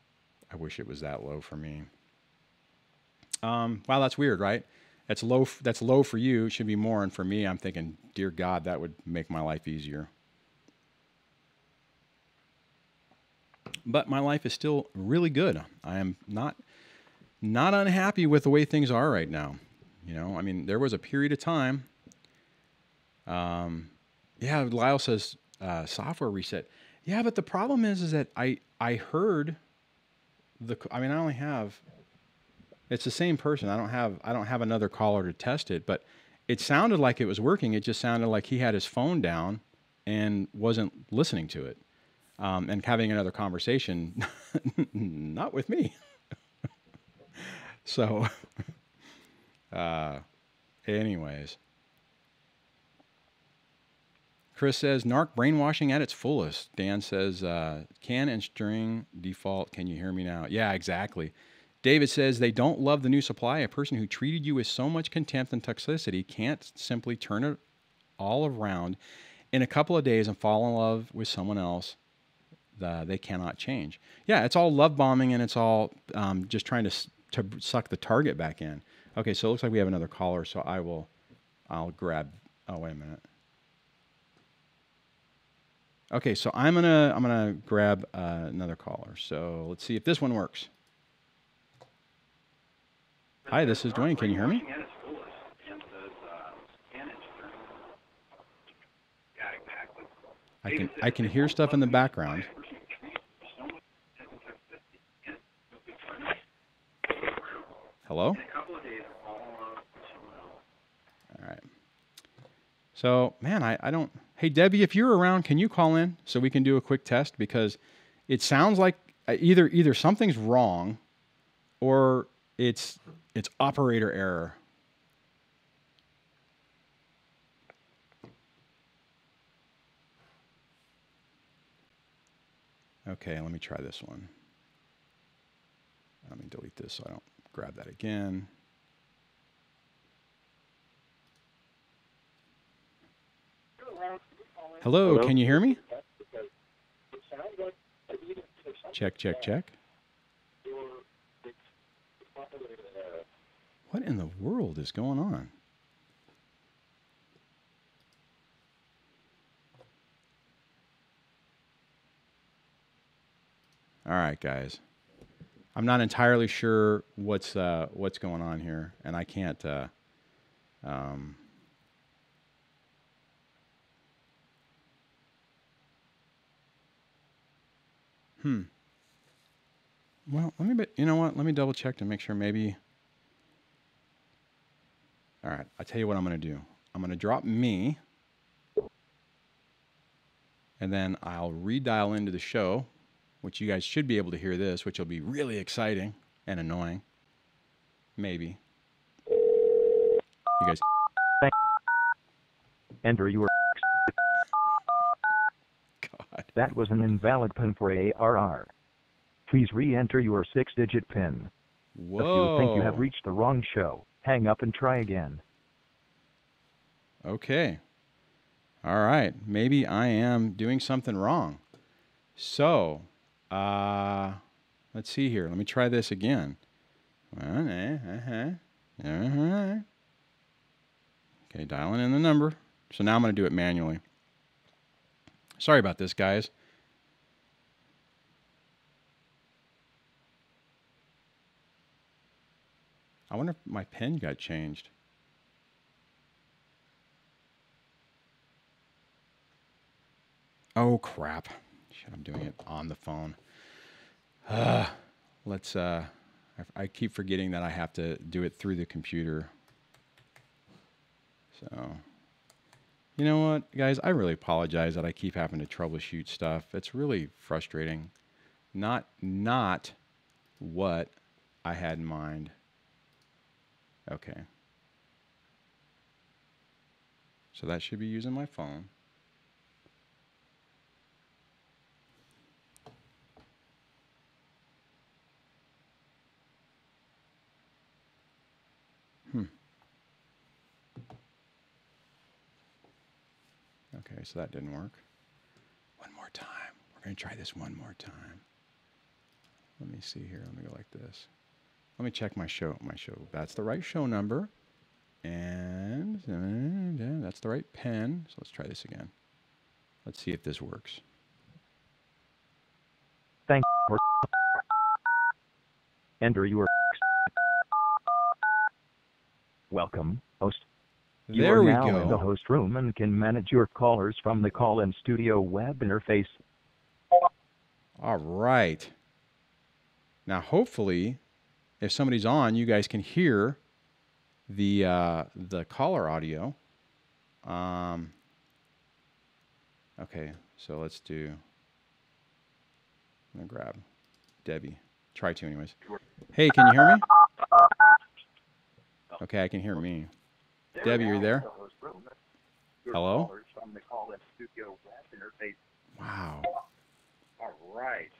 was that low for me. Wow, that's weird, right? That's low for you. It should be more. And for me, I'm thinking, dear God, that would make my life easier. But my life is still really good. I am not unhappy with the way things are right now. I mean, there was a period of time. Yeah, Lyle says software reset. Yeah, but the problem is that I heard I only have. It's the same person. I don't have another caller to test it, but it sounded like it was working. It just sounded like he had his phone down and wasn't listening to it, and having another conversation, not with me. So, anyways, Chris says, narc brainwashing at its fullest. Dan says, can and string default. Can you hear me now? Yeah, exactly. David says, they don't love the new supply. A person who treated you with so much contempt and toxicity can't simply turn it all around in a couple of days and fall in love with someone else. They cannot change. Yeah, it's all love bombing, and it's all just trying to suck the target back in. Okay, so it looks like we have another caller, so I'll grab, oh, wait a minute. Okay, so I'm gonna grab another caller. So let's see if this one works. Hi, this is Dwayne. Can you hear me? I can hear stuff in the background. Hello? All right. So, man, I don't... Hey, Debbie, if you're around, can you call in so we can do a quick test? Because it sounds like either something's wrong, or it's operator error. Okay, let me try this one. Let me delete this so I don't grab that again. Hello, can you hear me? Check, check, check. What in the world is going on? All right, guys. I'm not entirely sure what's going on here, and I can't. Well, you know what? Let me double check to make sure. Maybe. All right. I'll tell you what I'm going to do. I'm going to drop me, and then I'll redial into the show, which you guys should be able to hear this, which will be really exciting and annoying. Maybe. You guys. Enter your. God. That was an invalid PIN for ARR. Please re-enter your 6-digit PIN. Whoa. If you think you have reached the wrong show, hang up and try again. Okay. All right. Maybe I am doing something wrong. So, let's see here. Let me try this again. Okay, dialing in the number. So now I'm going to do it manually. Sorry about this, guys. I wonder if my pen got changed. Oh, crap. Shit, I'm doing it on the phone. Let's, I keep forgetting that I have to do it through the computer. So, you know what, guys? I really apologize that I keep having to troubleshoot stuff. It's really frustrating. Not what I had in mind. Okay. So that should be using my phone. Okay, so that didn't work. One more time. We're going to try this one more time. Let me see here. Let me go like this. Let me check my show. That's the right show number. And that's the right pen. So let's try this again. Let's see if this works. Thank you for enter your. Welcome, host. There we You are now in the go. host room and can manage your callers from the call-in studio web interface. All right. Now, hopefully, if somebody's on, you guys can hear the caller audio. Okay, so let's do. I'm gonna grab Debbie. Try to, anyways. Hey, can you hear me? Okay, I can hear me. Debbie, you're there? Hello? Wow. All right.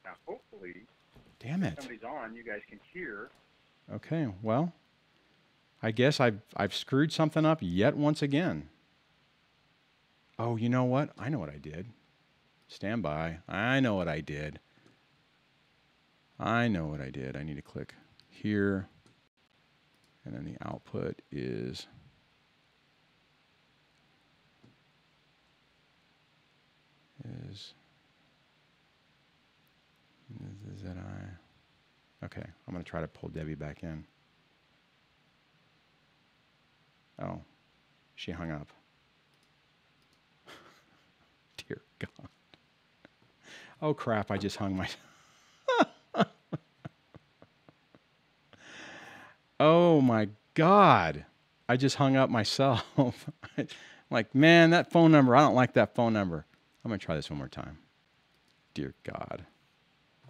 Now, hopefully, Damn it. if somebody's on, you guys can hear. Okay, well, I guess I've screwed something up yet once again. Oh, you know what? I know what I did. Stand by. I know what I did. I need to click here. And then the output is okay, I'm going to try to pull Debbie back in. Oh, she hung up. Dear God. Oh, crap, I just hung my... Oh, my God. I just hung up myself. Like, man, that phone number, I don't like that phone number. I'm going to try this one more time. Dear God.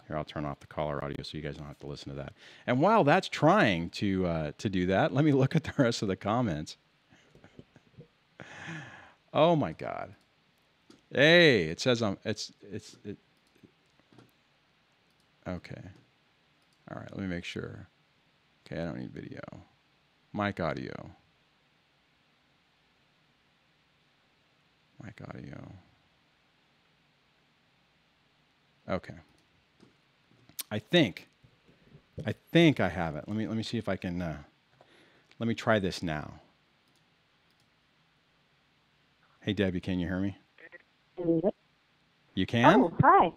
Here, I'll turn off the caller audio so you guys don't have to listen to that. And while that's trying to do that, let me look at the rest of the comments. Oh my God. Hey, it says it. Okay. All right, let me make sure. Okay, I don't need video. Mic audio. Mic audio. Okay. I think I have it. Let me see if I can. Let me try this now. Hey Debbie, can you hear me? You can? Oh, hi.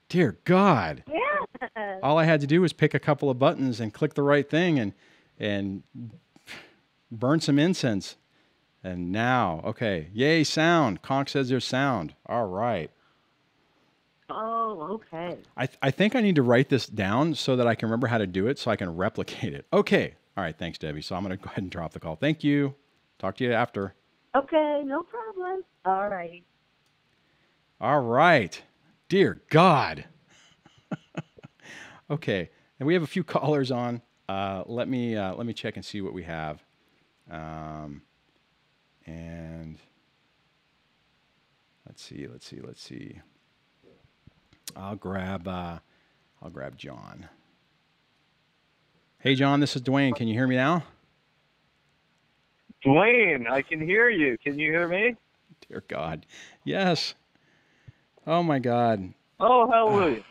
Dear God. Yeah. All I had to do was pick a couple of buttons and click the right thing and burn some incense. And now, okay, yay, sound. Conk says there's sound. All right. Oh, okay. I think I need to write this down so that I can remember how to do it so I can replicate it. Okay. All right, thanks, Debbie. So I'm going to go ahead and drop the call. Thank you. Talk to you after. Okay, no problem. All right. All right. Dear God. Okay. And we have a few callers on. Let me check and see what we have. And let's see. I'll grab John. Hey, John, this is Dwayne. Can you hear me now? Dwayne, I can hear you. Can you hear me? Dear God. Yes. Oh, my God. Oh, hallelujah.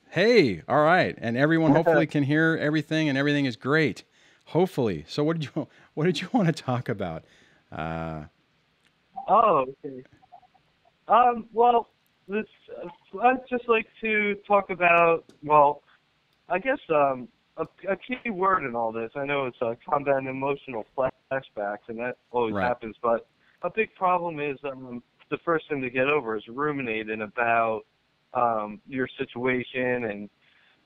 Hey, all right. And everyone hopefully can hear everything and everything is great. Hopefully. So what did you want to talk about? Oh, okay. Well, I'd just like to talk about, well, I guess a key word in all this. I know it's combat and emotional flashbacks, and that always happens, but a big problem is the first thing to get over is ruminating about your situation and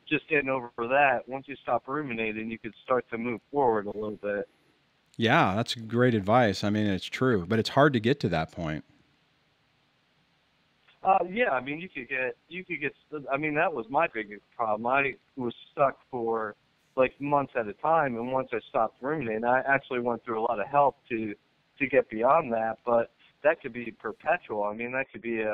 just getting over that. Once you stop ruminating, you could start to move forward a little bit. Yeah, that's great advice. I mean, it's true, but it's hard to get to that point. Yeah, I mean, you could get, I mean, that was my biggest problem. I was stuck for like months at a time, and once I stopped ruminating, I actually went through a lot of help to get beyond that, but that could be perpetual. I mean, that could be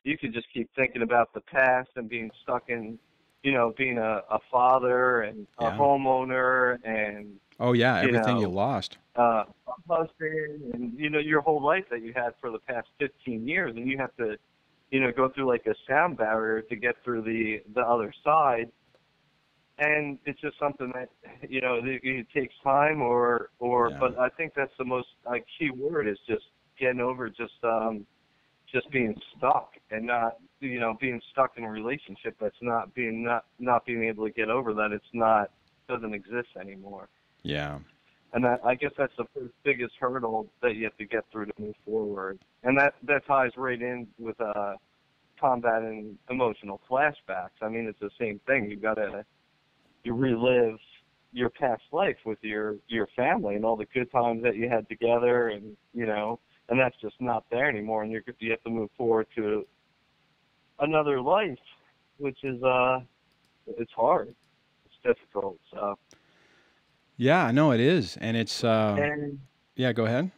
you could just keep thinking about the past and being stuck in, being a father and a homeowner and, oh yeah, everything you lost. A husband and, your whole life that you had for the past 15 years, and you have to, go through like a sound barrier to get through the other side. And it's just something that, it takes time but I think that's the most key word is just getting over just being stuck and not, being stuck in a relationship that's not being able to get over that. It's doesn't exist anymore. Yeah. And I guess that's the first biggest hurdle that you have to get through to move forward. And that ties right in with combat and emotional flashbacks. I mean, it's the same thing. You relive your past life with your family and all the good times that you had together, and and that's just not there anymore. And you have to move forward to another life, which is it's hard. It's difficult. So. Yeah, no, it is, and it's yeah. Go ahead.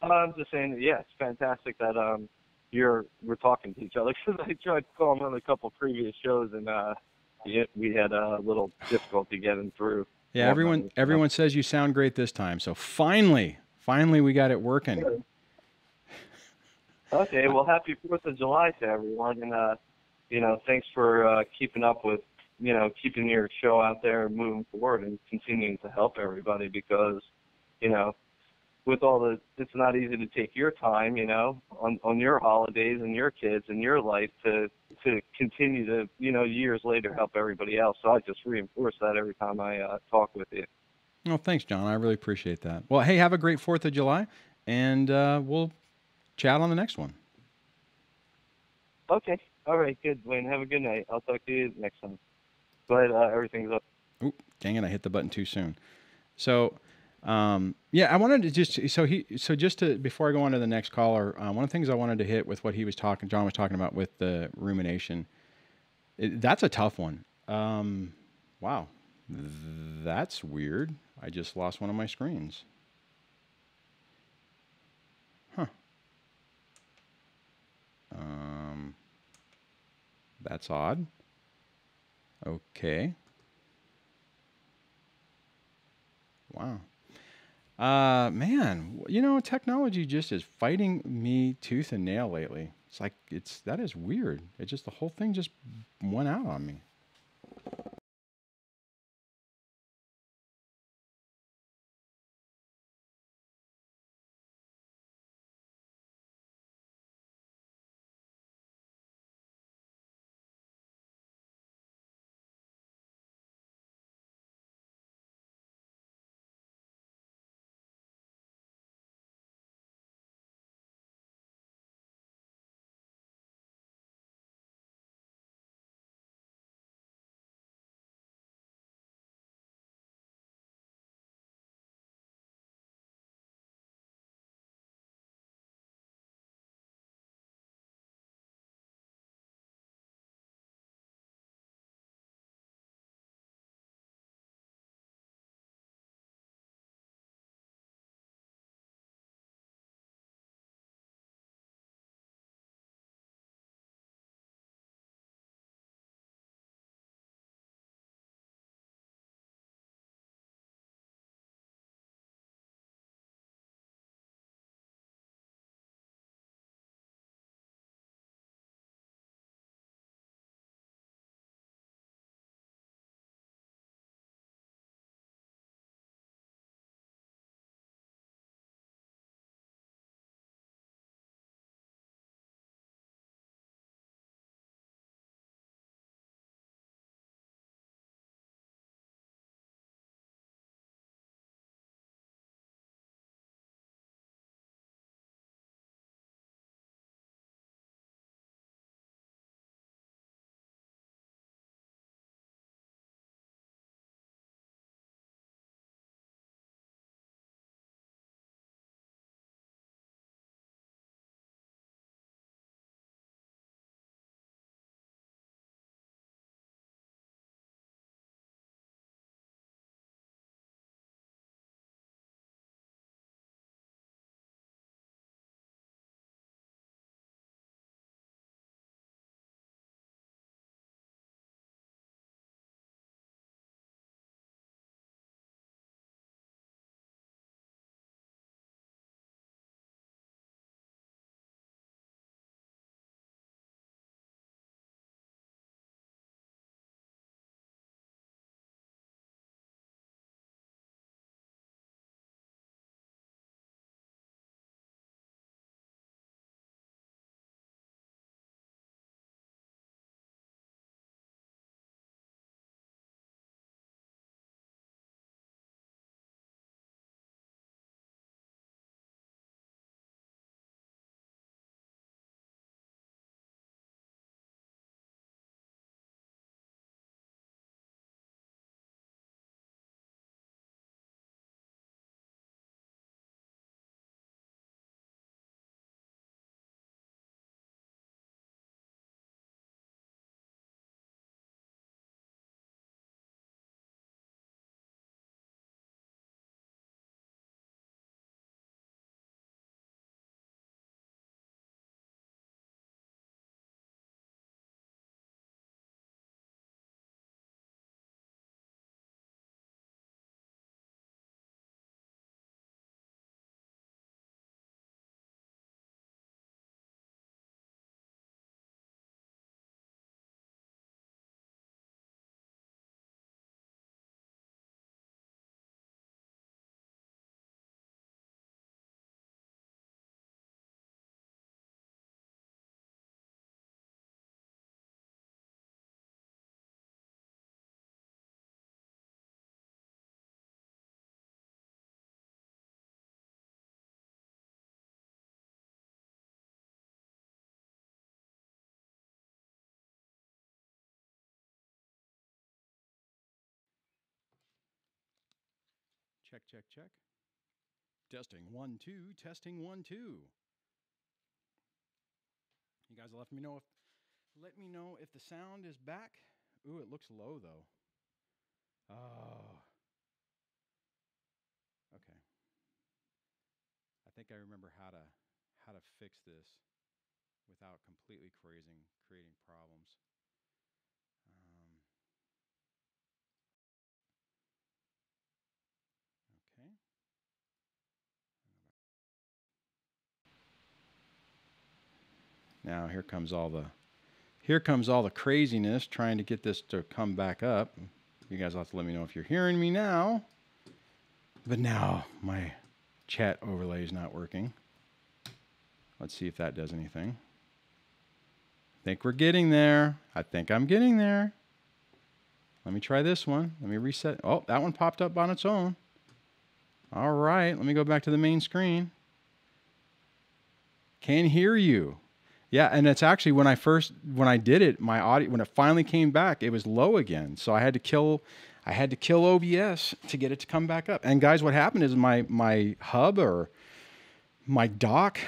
I'm just saying that, yeah, it's fantastic that we're talking to each other, because I tried calling on a couple previous shows and we had a little difficulty getting through. Yeah, everyone says you sound great this time. So finally we got it working. Okay, well, happy 4th of July to everyone, and thanks for keeping up with keeping your show out there and moving forward and continuing to help everybody, because with all it's not easy to take your time, on your holidays and your kids and your life to continue to, years later help everybody else. So I just reinforce that every time I talk with you. Oh, thanks, John. I really appreciate that. Well, hey, have a great 4th of July, and we'll chat on the next one. Okay. All right. Good, Wayne. Have a good night. I'll talk to you next time. But everything's up. Oop, dang it, I hit the button too soon. So Yeah, I wanted to before I go on to the next caller, one of the things I wanted to hit with what John was talking about with the rumination, that's a tough one. Wow, that's weird. I just lost one of my screens. Huh. That's odd. Okay. Wow. Man, technology just is fighting me tooth and nail lately. It's like, that is weird. The whole thing just went out on me. Check, check, check. Testing 1 2. Testing 1 2. You guys let me know if the sound is back. Ooh, it looks low though. Oh. Okay. I think I remember how to fix this without completely creating problems. Okay. Now here comes all the craziness trying to get this to come back up. You guys will have to let me know if you're hearing me now. But now my chat overlay is not working. Let's see if that does anything. I think we're getting there. I think I'm getting there. Let me try this one. Let me reset. Oh, that one popped up on its own. All right, let me go back to the main screen. Can hear you. Yeah, and it's actually when I did it, my audio, when it finally came back, it was low again. So I had to kill OBS to get it to come back up. And guys, what happened is my hub or my dock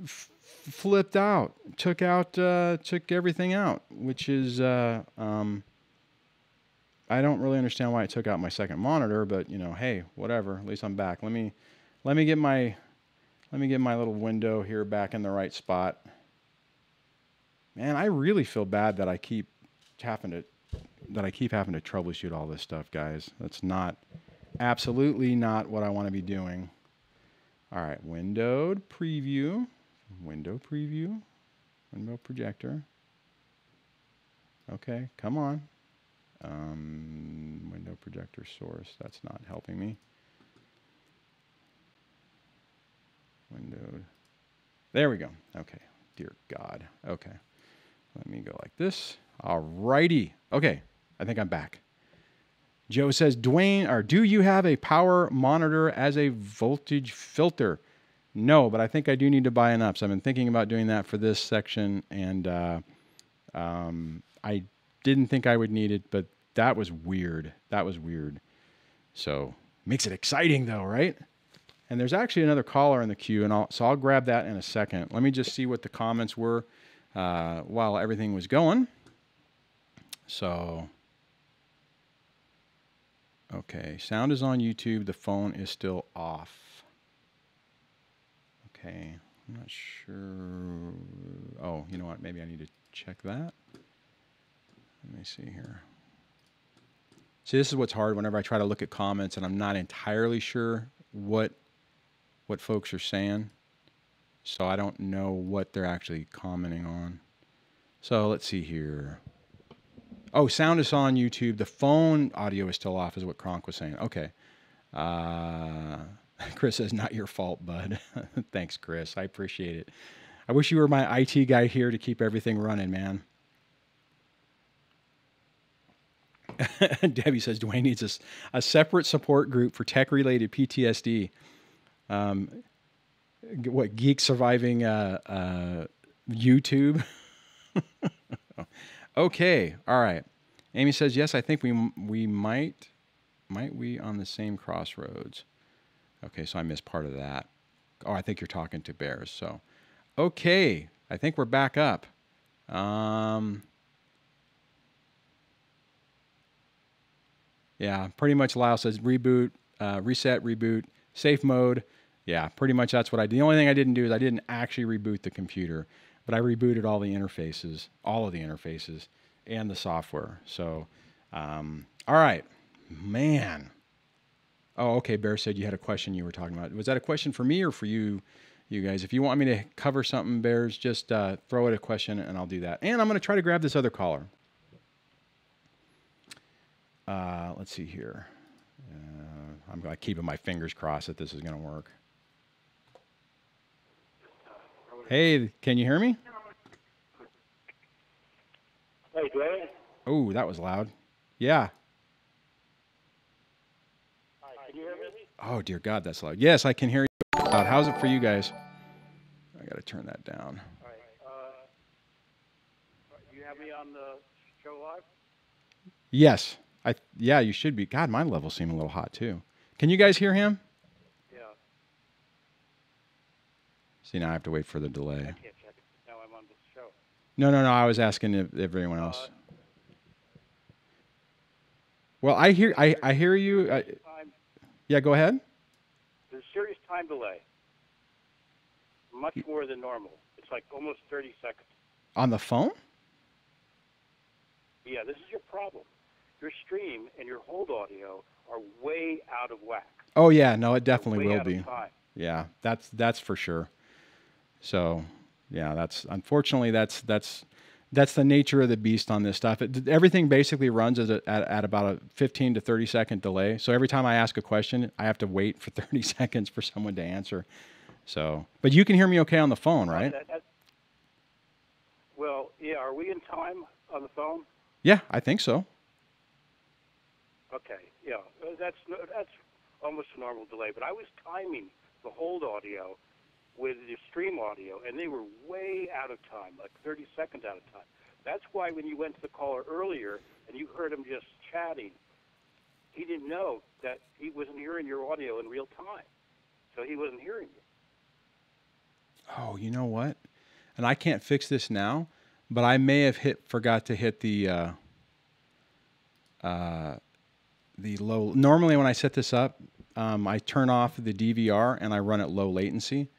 flipped out, took everything out, which is I don't really understand why it took out my second monitor, but hey, whatever. At least I'm back. Let me get my little window here back in the right spot. Man, I really feel bad that I keep having to troubleshoot all this stuff, guys. That's absolutely not what I want to be doing. All right, window preview, window projector. Okay, come on. Window projector source. That's not helping me. Windowed. There we go. Okay. Dear God. Okay. Let me go like this. All righty. Okay. I think I'm back. Joe says, Dwayne, or do you have a power monitor as a voltage filter? No, but I think I do need to buy an up. So I've been thinking about doing that for this section, and I didn't think I would need it, but that was weird. So makes it exciting though, right? And there's actually another caller in the queue, and I'll grab that in a second. Let me just see what the comments were while everything was going. So, okay, sound is on YouTube. The phone is still off. Okay, I'm not sure. Oh, you know what? Maybe I need to check that. Let me see here. See, this is what's hard whenever I try to look at comments and I'm not entirely sure what folks are saying. So I don't know what they're actually commenting on. So let's see here. Oh, sound is on YouTube. The phone audio is still off is what Kronk was saying. Okay. Chris says, not your fault, bud. Thanks, Chris. I appreciate it. I wish you were my IT guy here to keep everything running, man. Debbie says, Dwayne needs a separate support group for tech-related PTSD. What, geek surviving YouTube? Okay, all right. Amy says, yes, I think we might we on the same crossroads. Okay, so I missed part of that. Oh, I think you're talking to Bears. So, okay, I think we're back up. Yeah, pretty much Lyle says reboot, reset, reboot, safe mode. Yeah, pretty much that's what I did. The only thing I didn't do is I didn't actually reboot the computer, but I rebooted all of the interfaces, and the software. So, all right, man. Oh, okay, Bear said you had a question you were talking about. Was that a question for me or for you guys? If you want me to cover something, Bears, just throw it a question and I'll do that. And I'm going to try to grab this other caller. Let's see here. I'm keeping my fingers crossed that this is going to work. Hey, can you hear me? Hey, Dwayne. Oh, that was loud. Yeah. Hi, can you hear me? Oh, dear God, that's loud. Yes, I can hear you loud. How's it for you guys? I got to turn that down. All right. Do you have me on the show live? Yes. Yeah, you should be. God, my levels seem a little hot, too. Can you guys hear him? Yeah. See, now I have to wait for the delay. I can't check it. Now I'm on the show. No. I was asking if anyone else. Well, I hear you. Yeah, go ahead. There's a serious time delay. Much more than normal. It's like almost 30 seconds. On the phone? Yeah, this is your problem. Your stream and your hold audio are way out of whack. Oh yeah, no, it definitely way will out be. Of time. Yeah, that's for sure. So, yeah, that's unfortunately that's the nature of the beast on this stuff. Everything basically runs at about a 15 to 30 second delay. So every time I ask a question, I have to wait for 30 seconds for someone to answer. So, but you can hear me okay on the phone, right? Well, yeah. Are we in time on the phone? Yeah, I think so. Okay. Yeah, that's almost a normal delay. But I was timing the hold audio with the stream audio, and they were way out of time, like 30 seconds out of time. That's why when you went to the caller earlier and you heard him just chatting, he didn't know that he wasn't hearing your audio in real time. So he wasn't hearing you. Oh, you know what? And I can't fix this now, but I may have forgot to hit the low. Normally when I set this up, I turn off the DVR and I run at low latency.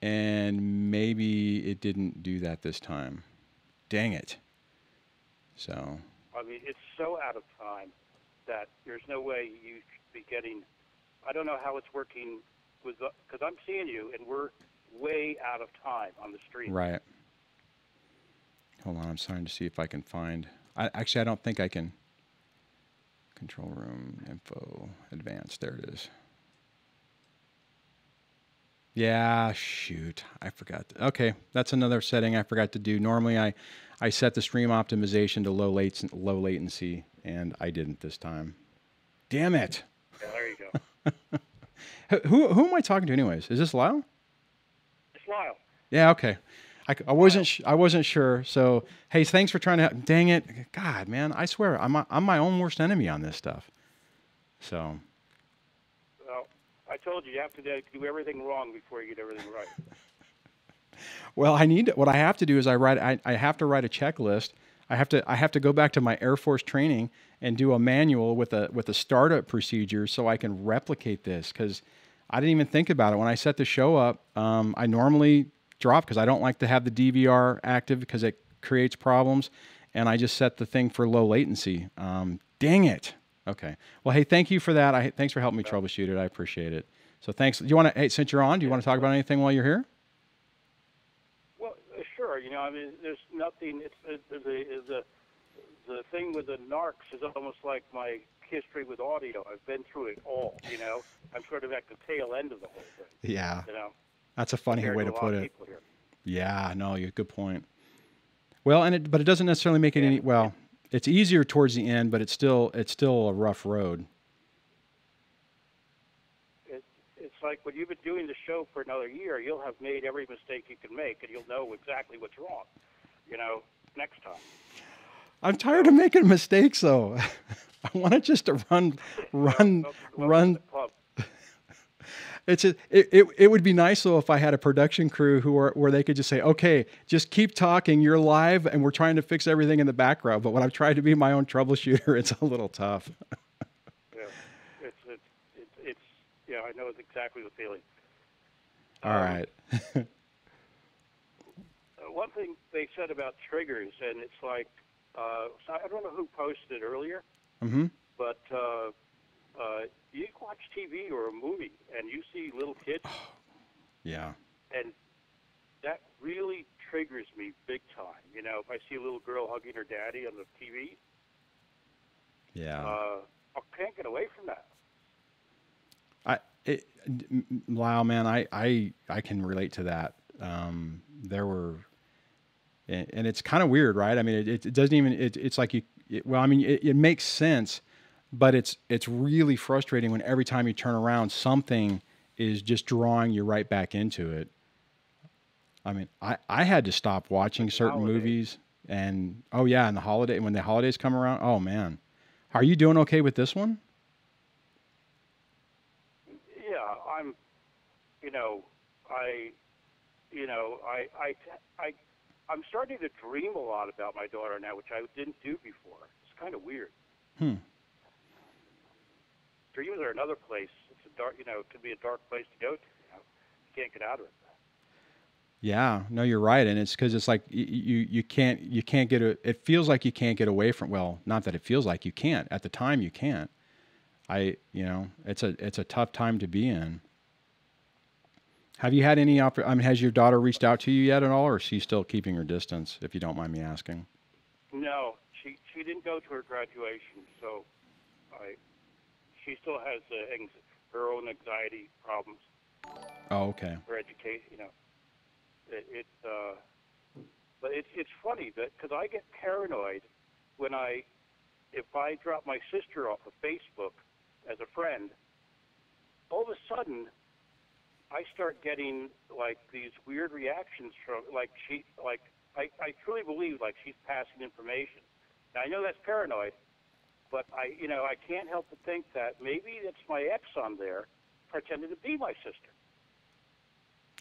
And maybe it didn't do that this time. Dang it. So. I mean, it's so out of time that there's no way you should be getting. I don't know how it's working because I'm seeing you and we're way out of time on the stream. Right. Hold on, I'm starting to see if I can find. Actually, I don't think I can. Control room info advanced. There it is. Yeah, shoot. I forgot. Okay, that's another setting I forgot to do. Normally, I set the stream optimization to low latency, and I didn't this time. Damn it. Yeah, there you go. Who am I talking to anyways? Is this Lyle? It's Lyle. Yeah, okay. I wasn't sure. So, hey, thanks for trying to help. Dang it. God, man, I swear, I'm my own worst enemy on this stuff. So. I told you have to do everything wrong before you get everything right. Well, what I have to do is I have to write a checklist. I have to go back to my Air Force training and do a manual with a startup procedure so I can replicate this, because I didn't even think about it. When I set the show up, I normally drop because I don't like to have the DVR active because it creates problems, and I just set the thing for low latency. Dang it. Okay. Well, hey, thank you for that. Thanks for helping me troubleshoot it. I appreciate it. So thanks. Hey, since you're on, do you want to talk about anything while you're here? Well, sure. You know, I mean, there's nothing. The thing with the narcs is almost like my history with audio. I've been through it all. You know, I'm sort of at the tail end of the whole thing. Yeah. You know, that's a funny way to put it. Here. Yeah. No, you good point. Well, but it doesn't necessarily make it any. Well. It's easier towards the end, but it's still a rough road. It's like when you've been doing the show for another year, you'll have made every mistake you can make, and you'll know exactly what's wrong. You know, next time. I'm tired of making mistakes, though. I want it just to run. It would be nice though if I had a production crew where they could just say, okay, just keep talking. You're live, and we're trying to fix everything in the background. But when I've tried to be my own troubleshooter, it's a little tough. Yeah, I know exactly the feeling. All right. One thing they said about triggers, and it's like, I don't know who posted it earlier, but. You watch TV or a movie and you see little kids. Yeah. And that really triggers me big time. You know, if I see a little girl hugging her daddy on the TV. Yeah. I can't get away from that. Wow, man, I can relate to that. There were, and it's kind of weird, right? I mean, it doesn't even, it's like it makes sense. But it's really frustrating when every time you turn around, something is just drawing you right back into it. I mean, I had to stop watching certain movies, and and when the holidays come around, oh man, are you doing okay with this one? Yeah, I'm. you know, I'm starting to dream a lot about my daughter now, which I didn't do before. It's kind of weird. Dreams are another place. It's a dark, you know, it can be a dark place to go to. You know, you can't get out of it. Yeah, no, you're right, and it's because it's like you can't get it feels like you can't get away from. Well, not that it feels like you can't. At the time, you can't. You know, it's a tough time to be in. Have you had any? I mean, has your daughter reached out to you yet at all, or is she still keeping her distance? If you don't mind me asking. No, she didn't go to her graduation, so she still has her own anxiety problems. Oh, okay. Her education, you know. But it's funny that because I get paranoid when if I drop my sister off of Facebook as a friend, all of a sudden I start getting like these weird reactions from I truly believe like she's passing information. Now I know that's paranoid, but I can't help but think that maybe it's my ex on there pretending to be my sister.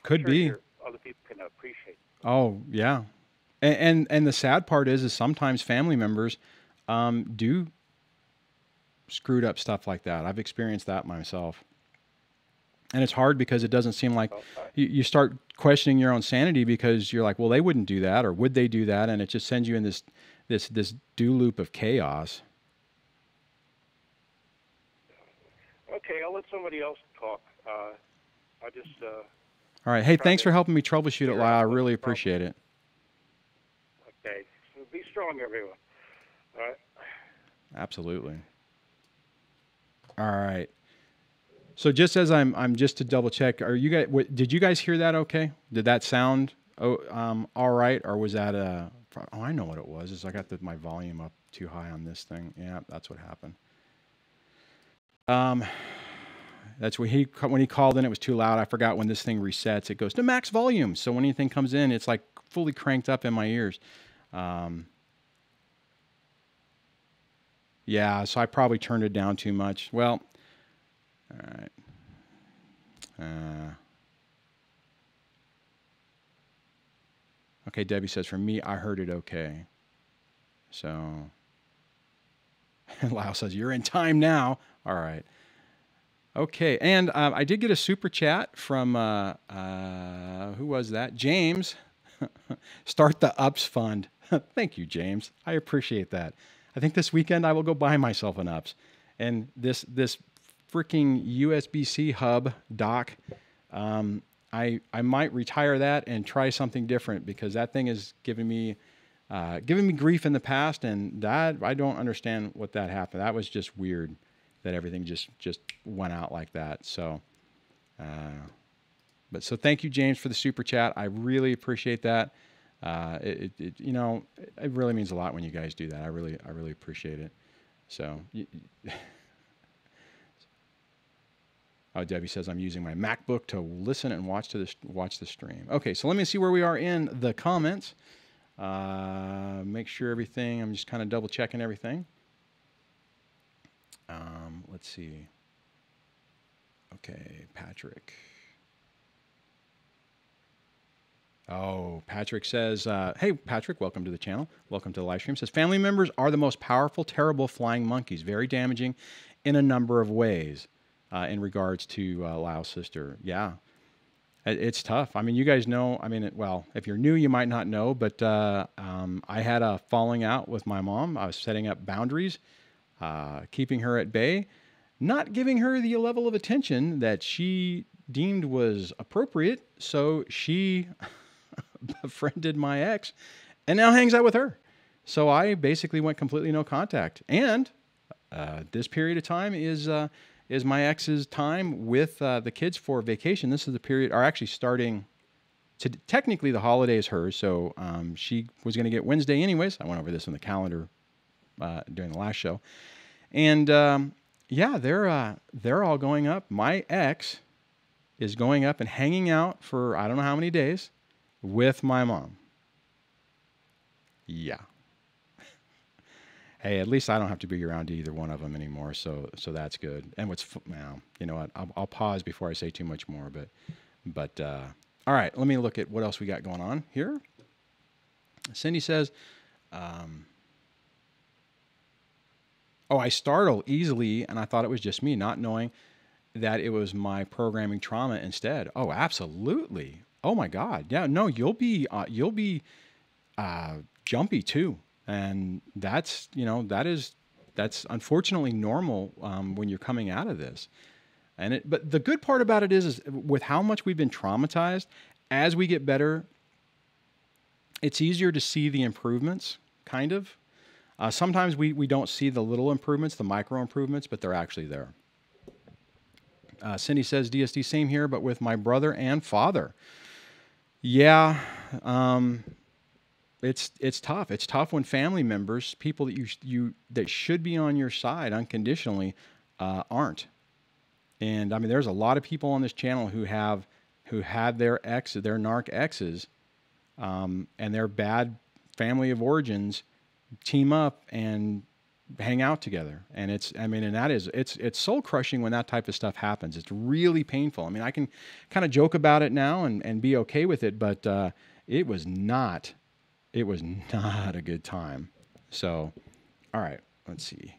Could be. Other people can appreciate. Oh yeah, and the sad part is sometimes family members do screwed up stuff like that. I've experienced that myself, and it's hard because it doesn't seem like you start questioning your own sanity because you're like, well, they wouldn't do that, or would they do that, and it just sends you in this do loop of chaos. Okay, I'll let somebody else talk. I just. All right. Hey, thanks for helping me troubleshoot it, Lyle. I really appreciate it. Okay. So be strong, everyone. All right. Absolutely. All right. So just as I'm just to double check, are you guys? Did you guys hear that? Okay. Did that sound all right, or was that a? Oh, I know what it was. Is I got my volume up too high on this thing. Yeah, that's what happened. That's when he called in, it was too loud. I forgot when this thing resets, it goes to max volume. So when anything comes in, it's like fully cranked up in my ears. Yeah, so I probably turned it down too much. Well, all right. Okay, Debbie says, for me, I heard it okay. So, Lyle says, you're in time now. All right. Okay, and I did get a super chat from, who was that? James. Start the UPS fund. Thank you, James. I appreciate that. I think this weekend I will go buy myself an UPS. And this freaking USB-C hub dock, I might retire that and try something different because that thing is giving me grief in the past, and that I don't understand what that happened. That was just weird. That everything just went out like that. So, so thank you, James, for the super chat. I really appreciate that. It really means a lot when you guys do that. I really appreciate it. So, oh, Debbie says I'm using my MacBook to listen and watch the stream. Okay, so let me see where we are in the comments. Make sure everything. I'm just kind of double checking everything. Let's see. Okay, Patrick. Oh, Patrick says, hey, Patrick, welcome to the channel. Welcome to the live stream. Says, family members are the most powerful, terrible flying monkeys. Very damaging in a number of ways in regards to Lyle's sister. Yeah, it's tough. I mean, you guys know, I mean, well, if you're new, you might not know, but I had a falling out with my mom. I was setting up boundaries. Keeping her at bay, not giving her the level of attention that she deemed was appropriate. So she befriended my ex and now hangs out with her. So I basically went completely no contact. And this period of time is my ex's time with the kids for vacation. This is the period, or actually starting to technically the holiday is hers. So she was going to get Wednesday anyways. I went over this in the calendar during the last show, and yeah, they're all going up. My ex is going up and hanging out for I don't know how many days with my mom. Yeah. Hey, at least I don't have to be around either one of them anymore, so that's good. And what's now, you know what? I'll pause before I say too much more, but All right, let me look at what else we got going on here. Sindy says, oh, I startle easily, and I thought it was just me, not knowing that it was my programming trauma instead. Oh, absolutely. Oh my God. Yeah, no, you'll be jumpy too. And that's, you know, that's unfortunately normal when you're coming out of this. But the good part about it is with how much we've been traumatized, as we get better, it's easier to see the improvements, kind of. Sometimes we don't see the little improvements, the micro improvements, but they're actually there. Sindy says, DSD, same here, but with my brother and father. Yeah, it's tough. It's tough when family members, people that that should be on your side unconditionally, aren't. And I mean, there's a lot of people on this channel who had their narc exes, and their bad family of origins team up and hang out together. And it's soul crushing when that type of stuff happens. It's really painful. I mean, I can kind of joke about it now and be okay with it, but it was not a good time. So, all right, let's see.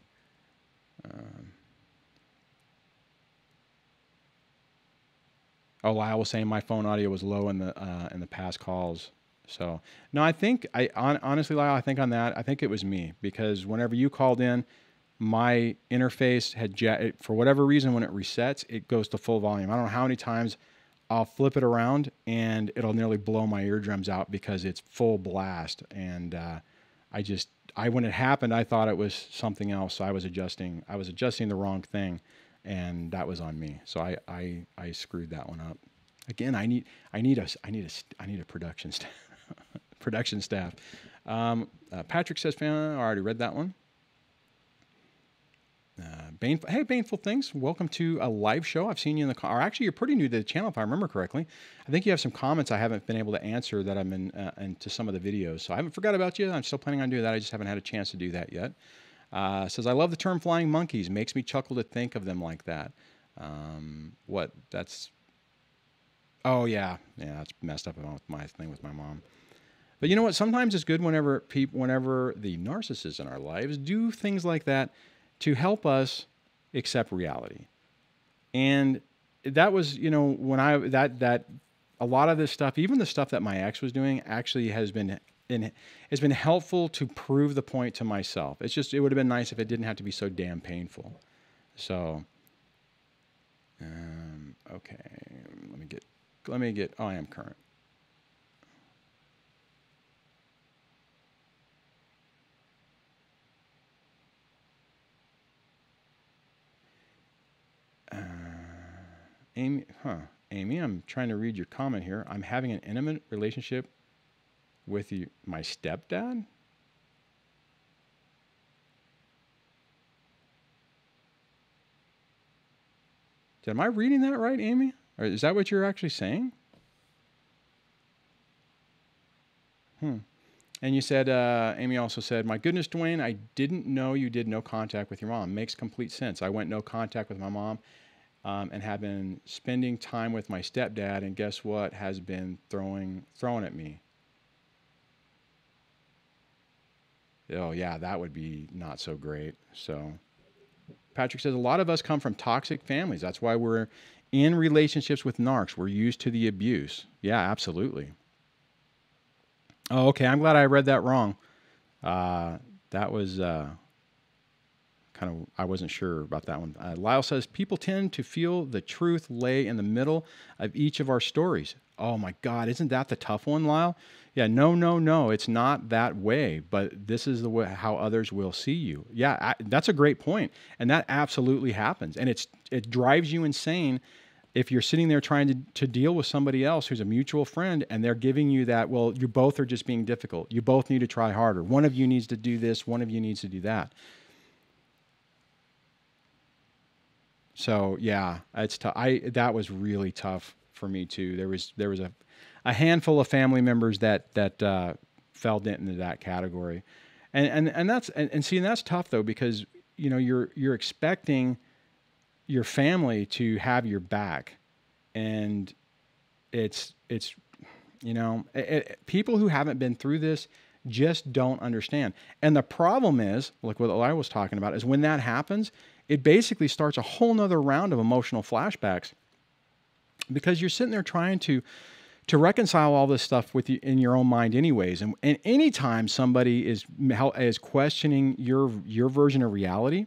Lyle was saying my phone audio was low in the past calls. So no, honestly, Lyle, I think on that, I think it was me, because whenever you called in, my interface had, for whatever reason, when it resets, it goes to full volume. I don't know how many times I'll flip it around and it'll nearly blow my eardrums out because it's full blast. And when it happened, I thought it was something else. So I was adjusting the wrong thing, and that was on me. So I screwed that one up. Again, I need a production staff. Production staff. Patrick says, I already read that one. Baneful, hey, Baneful Things, welcome to a live show. I've seen you in the car. Actually, you're pretty new to the channel, if I remember correctly. I think you have some comments I haven't been able to answer that I'm into some of the videos. So I haven't forgot about you. I'm still planning on doing that. I just haven't had a chance to do that yet. Says, I love the term flying monkeys. Makes me chuckle to think of them like that. Oh, yeah. Yeah, that's messed up about my thing with my mom. But you know what? Sometimes it's good whenever the narcissists in our lives do things like that to help us accept reality. And that was, you know, when that a lot of this stuff, even the stuff that my ex was doing, actually has been helpful to prove the point to myself. It's just, it would have been nice if it didn't have to be so damn painful. So, okay, let me get, oh, I am current. Amy, I'm trying to read your comment here. I'm having an intimate relationship with my stepdad. Am I reading that right, Amy? Or is that what you're actually saying? And you said, Amy also said, my goodness, Dwayne, I didn't know you did no contact with your mom. Makes complete sense. I went no contact with my mom. And have been spending time with my stepdad, and guess what has been thrown at me? Oh yeah, that would be not so great. So Patrick says, a lot of us come from toxic families. That's why we're in relationships with narcs. We're used to the abuse. Yeah, absolutely. Oh, okay. I'm glad I read that wrong. That was I wasn't sure about that one. Lyle says, people tend to feel the truth lay in the middle of each of our stories. Oh my God, isn't that the tough one, Lyle? Yeah, no, it's not that way, but this is the way how others will see you. Yeah, that's a great point. And that absolutely happens. And it drives you insane if you're sitting there trying to deal with somebody else who's a mutual friend, and they're giving you that, well, you both are just being difficult. You both need to try harder. One of you needs to do this. One of you needs to do that. So yeah, it's tough. That was really tough for me too. There was a handful of family members that fell into that category, and that's tough though, because you know you're expecting your family to have your back, and people who haven't been through this just don't understand. And the problem is, like what I was talking about, is when that happens, it basically starts a whole nother round of emotional flashbacks, because you're sitting there trying to reconcile all this stuff with you in your own mind anyways. And anytime somebody is questioning your version of reality,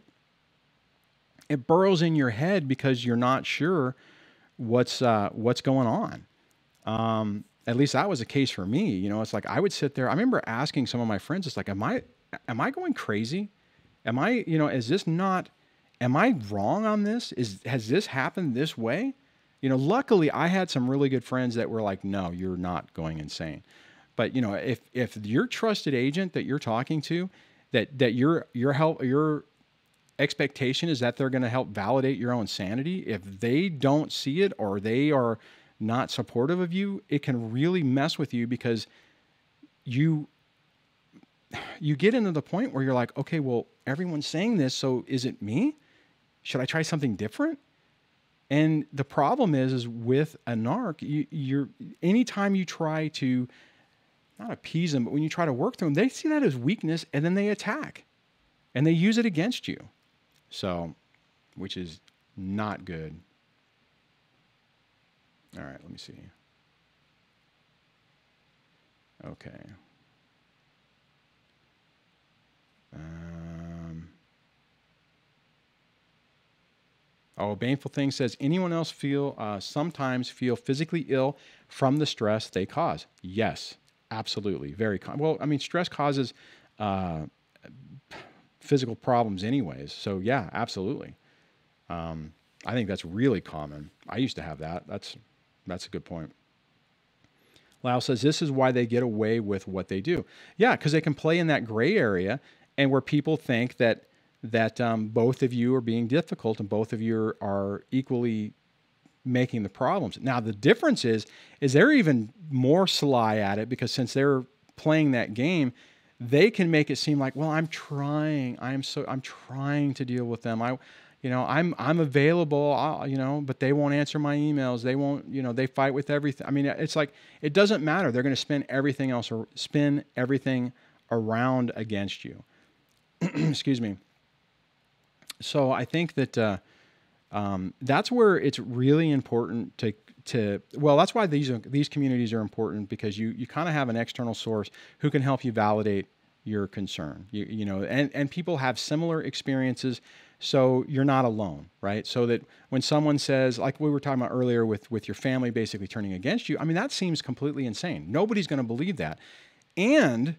it burrows in your head because you're not sure what's going on. At least that was the case for me. You know, it's like I would sit there. I remember asking some of my friends, it's like, am I going crazy? Am I, am I wrong on this? Has this happened this way? You know, luckily I had some really good friends that were like, no, you're not going insane. But, if your trusted agent that you're talking to, that your expectation is that they're going to help validate your own sanity, if they don't see it or they are not supportive of you, it can really mess with you, because you get into the point where you're like, okay, well, everyone's saying this, so is it me? Should I try something different? And the problem is with a narc, you're anytime you try to not appease them, but when you try to work through them, they see that as weakness, and then they attack and they use it against you. So, which is not good. All right, let me see. Okay. Baneful Thing says, anyone else sometimes feel physically ill from the stress they cause? Yes, absolutely. Very common. Well, I mean, stress causes physical problems anyways. So yeah, absolutely. I think that's really common. I used to have that. That's a good point. Lau says, this is why they get away with what they do. Yeah, because they can play in that gray area, and where people think that both of you are being difficult and both of you are equally making the problems. Now, the difference is they're even more sly at it, because since they're playing that game, they can make it seem like, well, I'm trying to deal with them. I'm available, but they won't answer my emails. They won't, they fight with everything. I mean, it's like, it doesn't matter. They're going to spin everything around against you. Excuse me. So I think that that's where it's really important that's why these communities are important, because you kind of have an external source who can help you validate your concern. And people have similar experiences, so you're not alone, right? So that when someone says, like we were talking about earlier with your family basically turning against you, I mean, that seems completely insane. Nobody's going to believe that. And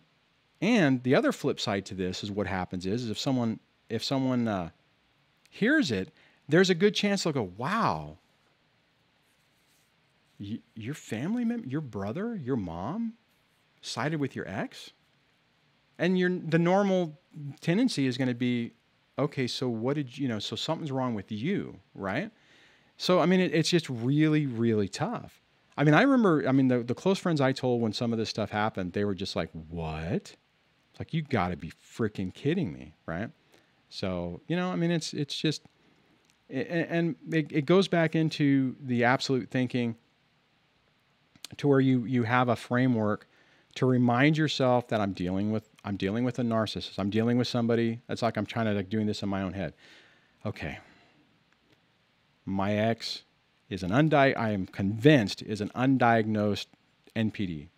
the other flip side to this is what happens is if someone hears it, there's a good chance they'll go, wow, your family member, your brother, your mom sided with your ex? And the normal tendency is going to be, okay, so so something's wrong with you, right? So, I mean, it's just really, really tough. I mean, I remember, the close friends I told when some of this stuff happened, they were just like, what? It's like, you got to be freaking kidding me, right? So, it's just, and it goes back into the absolute thinking to where you have a framework to remind yourself that I'm dealing with a narcissist. I'm dealing with somebody. It's like I'm trying to doing this in my own head. Okay. My ex is I am convinced is an undiagnosed NPD.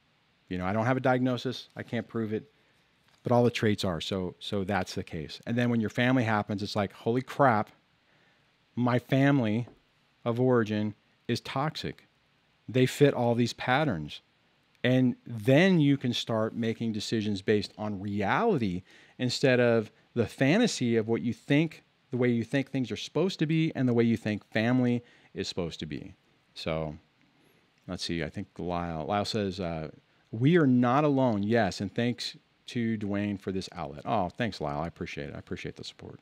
I don't have a diagnosis. I can't prove it, but all the traits are. So that's the case. And then when your family happens, it's like, holy crap, my family of origin is toxic. They fit all these patterns. And then you can start making decisions based on reality instead of the fantasy of what you think, the way you think things are supposed to be, and the way you think family is supposed to be. So let's see. I think Lyle says, we are not alone. Yes. And thanks to Dwayne for this outlet. Oh, thanks, Lyle. I appreciate it. I appreciate the support.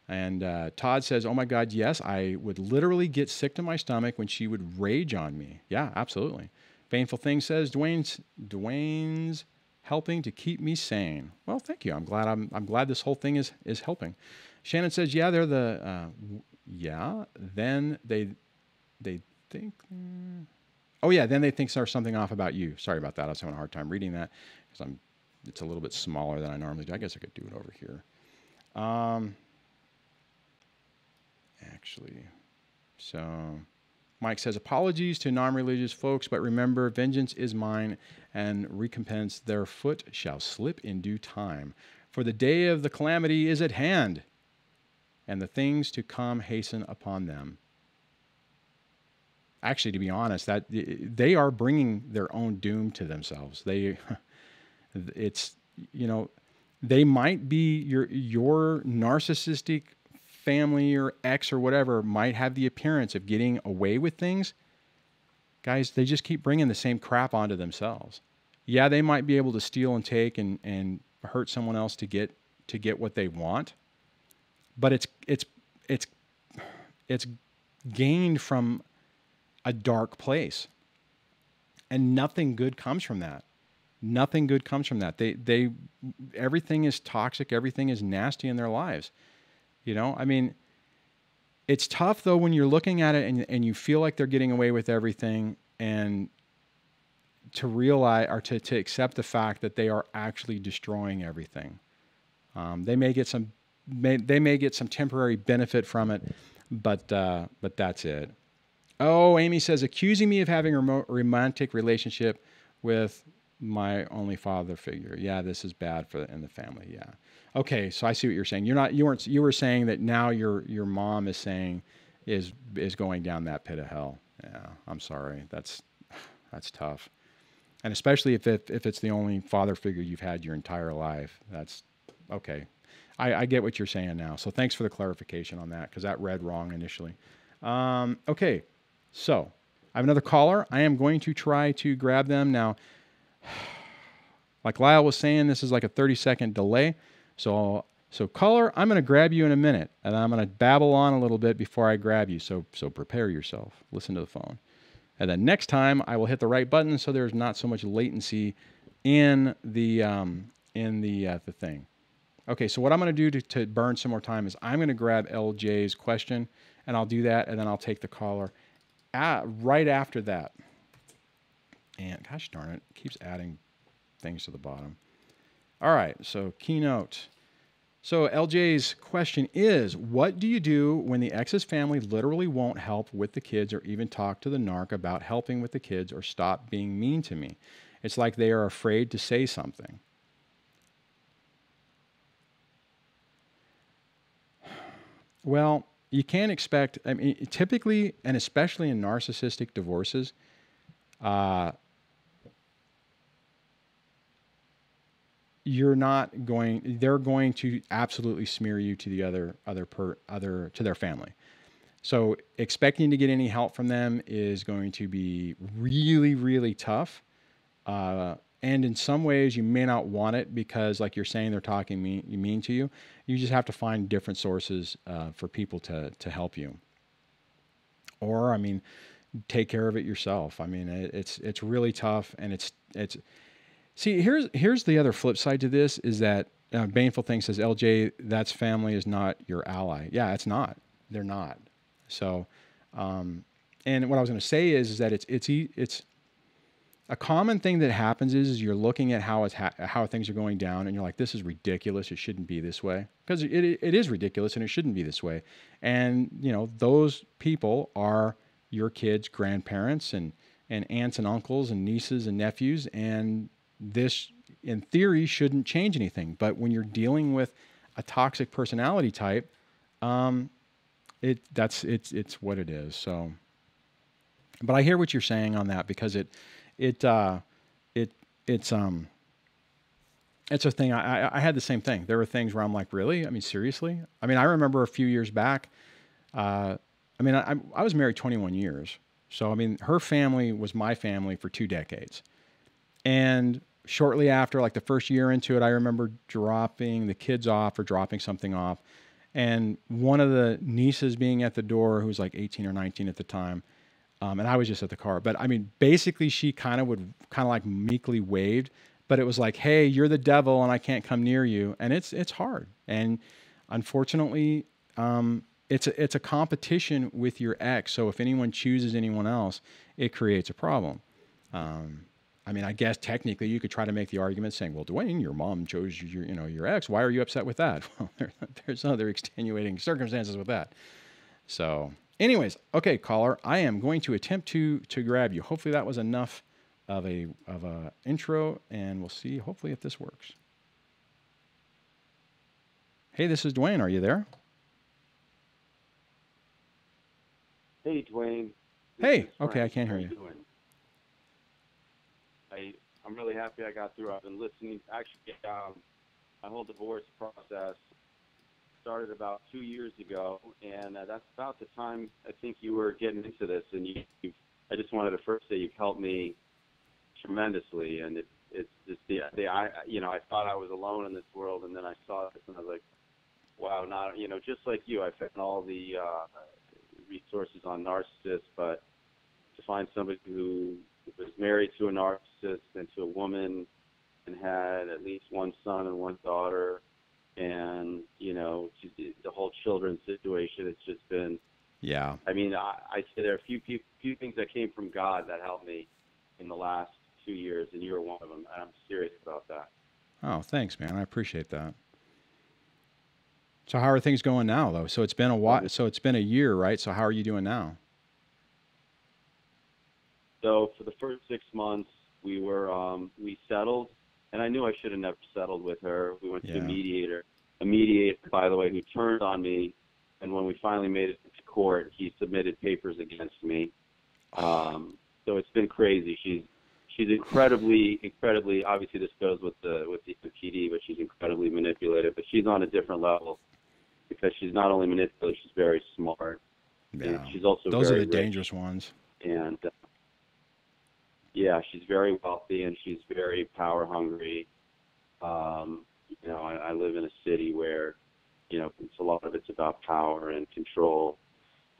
And Todd says, oh my God, yes, I would literally get sick to my stomach when she would rage on me. Yeah, absolutely. Baneful Thing says, Dwayne's helping to keep me sane. Well, thank you. I'm glad this whole thing is helping. Shannon says, yeah, they're the, then they think, Oh yeah, then they think there's something off about you. Sorry about that. I was having a hard time reading that because it's a little bit smaller than I normally do. I guess I could do it over here. Actually, so Mike says, apologies to non-religious folks, but remember, vengeance is mine, and recompense their foot shall slip in due time. For the day of the calamity is at hand, and the things to come hasten upon them. Actually, to be honest, that they are bringing their own doom to themselves. It's, you know, they might be your narcissistic family or ex or whatever might have the appearance of getting away with things. Guys, they just keep bringing the same crap onto themselves. Yeah, they might be able to steal and take and hurt someone else to get what they want, but it's gained from a dark place, and nothing good comes from that. Nothing good comes from that. They everything is toxic. Everything is nasty in their lives. You know, I mean, it's tough though when you're looking at it and you feel like they're getting away with everything, and to realize or to accept the fact that they are actually destroying everything. They may get some temporary benefit from it, but that's it. Oh, Amy says, accusing me of having a romantic relationship with my only father figure. Yeah, this is bad in the family. Yeah. Okay, so I see what you're saying. You were saying that now your mom is saying is going down that pit of hell. Yeah, I'm sorry. That's tough. And especially if it's the only father figure you've had your entire life. That's okay. I get what you're saying now. So thanks for the clarification on that, because that read wrong initially. Okay, so I have another caller. I am going to try to grab them now. Like Lyle was saying, this is like a 30-second delay. So caller, I'm going to grab you in a minute, and I'm going to babble on a little bit before I grab you. So prepare yourself. Listen to the phone. And then next time I will hit the right button so there's not so much latency in the thing. Okay, so what I'm going to do to burn some more time is I'm going to grab LJ's question, and I'll do that, and then I'll take the caller right after that. And gosh darn it keeps adding things to the bottom. All right, so keynote. So LJ's question is, what do you do when the ex's family literally won't help with the kids or even talk to the narc about helping with the kids or stop being mean to me? It's like they are afraid to say something. Well, you can't expect, I mean, typically, and especially in narcissistic divorces, they're going to absolutely smear you to the to their family. So expecting to get any help from them is going to be really, really tough. And in some ways you may not want it because, like you're saying, they're talking mean to you. You just have to find different sources for people to help you. Or, I mean, take care of it yourself. I mean, it's really tough, and it's. See, here's the other flip side to this is that Baneful thing says, LJ, that's family is not your ally. Yeah, it's not. They're not. So, and what I was going to say is that it's a common thing that happens is you're looking at how things are going down, and you're like, this is ridiculous. It shouldn't be this way, because it is ridiculous and it shouldn't be this way. And you know, those people are your kids' grandparents and aunts and uncles and nieces and nephews, and this, in theory, shouldn't change anything. But when you're dealing with a toxic personality type, it's what it is. So, but I hear what you're saying on that, because it's a thing. I had the same thing. There were things where I'm like, really? I mean, seriously? I mean, I remember a few years back. I was married 21 years. So, I mean, her family was my family for 2 decades. And shortly after, like the first year into it, I remember dropping the kids off or dropping something off. And one of the nieces being at the door, who was like 18 or 19 at the time, and I was just at the car. But I mean, basically she kind of like meekly waved, but it was like, hey, you're the devil and I can't come near you. And it's hard. And unfortunately, it's a competition with your ex. So if anyone chooses anyone else, it creates a problem. I mean, I guess technically you could try to make the argument saying, well, Dwayne, your mom chose your ex. Why are you upset with that? Well, there's other extenuating circumstances with that. So anyways, okay, caller, I am going to attempt to grab you. Hopefully that was enough of a intro, and we'll see hopefully if this works. Hey, this is Dwayne. Are you there? Hey, Dwayne. Hey, okay, I can't hear you. I'm really happy I got through. I've been listening. Actually, my whole divorce process started about 2 years ago, and that's about the time I think you were getting into this. And I just wanted to first say you've helped me tremendously, and it's just I thought I was alone in this world, and then I saw this, and I was like, wow, not just like you, I found all the resources on narcissists, but to find somebody who was married to a narcissist and to a woman and had at least one son and one daughter, and just the whole children situation, it's just been, yeah. I mean, I say there are a few things that came from God that helped me in the last 2 years, and you were one of them, and I'm serious about that. Oh, thanks, man. I appreciate that. So how are things going now, though? So it's been a while. So it's been a year, right? So how are you doing now? So for the first 6 months, we settled, and I knew I should have never settled with her. We went to a mediator, by the way, who turned on me, and when we finally made it to court, he submitted papers against me. So it's been crazy. She's incredibly, obviously this goes with the PD, but she's incredibly manipulative, but she's on a different level because she's not only manipulative, she's very smart. Yeah. And she's also those very are the rich. dangerous ones. And yeah, she's very wealthy and she's very power hungry. I live in a city where, it's a lot of it's about power and control.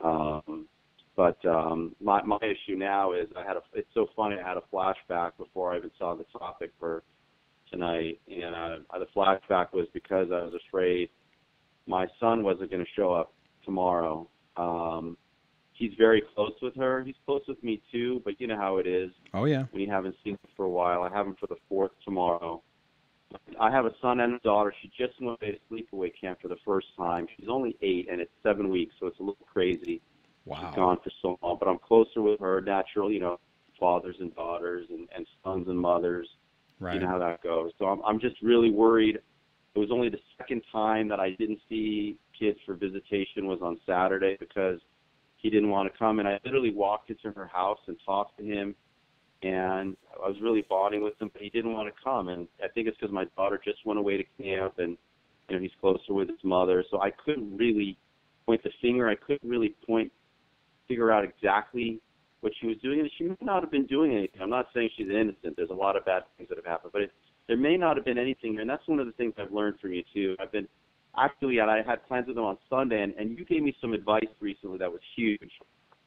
But my issue now is it's so funny. I had a flashback before I even saw the topic for tonight, and the flashback was because I was afraid my son wasn't going to show up tomorrow. He's very close with her. He's close with me too, but you know how it is. Oh yeah. When you haven't seen him for a while. I have him for the 4th tomorrow. I have a son and a daughter. She just went away to sleepaway camp for the first time. She's only 8, and it's 7 weeks, so it's a little crazy. Wow. She's gone for so long, but I'm closer with her, natural, fathers and daughters and sons and mothers. Right. You know how that goes. So I'm just really worried. It was only the second time that I didn't see kids for visitation was on Saturday because he didn't want to come, and I literally walked into her house and talked to him, and I was really bonding with him, but he didn't want to come, and I think it's because my daughter just went away to camp, and he's closer with his mother, so I couldn't really point the finger. I couldn't really figure out exactly what she was doing, and she may not have been doing anything. I'm not saying she's innocent. There's a lot of bad things that have happened, but there may not have been anything, and that's one of the things I've learned from you too. I had plans with him on Sunday, and you gave me some advice recently that was huge.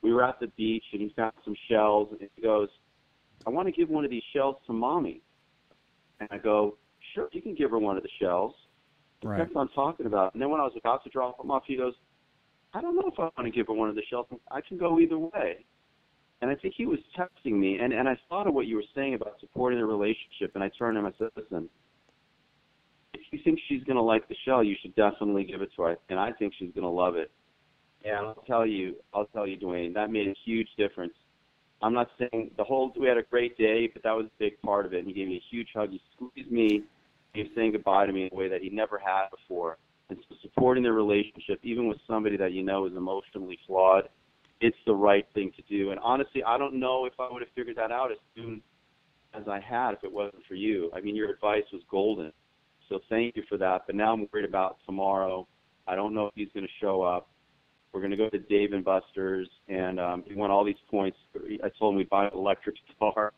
We were at the beach, and he found some shells, and he goes, I want to give one of these shells to Mommy. And I go, sure, you can give her one of the shells. He kept on talking about it. And then when I was about to drop him off, he goes, I don't know if I want to give her one of the shells. I can go either way. And I think he was texting me, and I thought of what you were saying about supporting the relationship, and I turned to him and I said, listen, if you think she's going to like the shell, you should definitely give it to her, and I think she's going to love it. And I'll tell you, Dwayne, that made a huge difference. I'm not saying we had a great day, but that was a big part of it. And he gave me a huge hug. He squeezed me. He was saying goodbye to me in a way that he never had before. And so supporting the relationship, even with somebody that is emotionally flawed, it's the right thing to do. And honestly, I don't know if I would have figured that out as soon as I had if it wasn't for you. I mean, your advice was golden. So thank you for that. But now I'm worried about tomorrow. I don't know if he's going to show up. We're going to go to Dave & Buster's, and he won all these points. I told him we'd buy an electric guitar,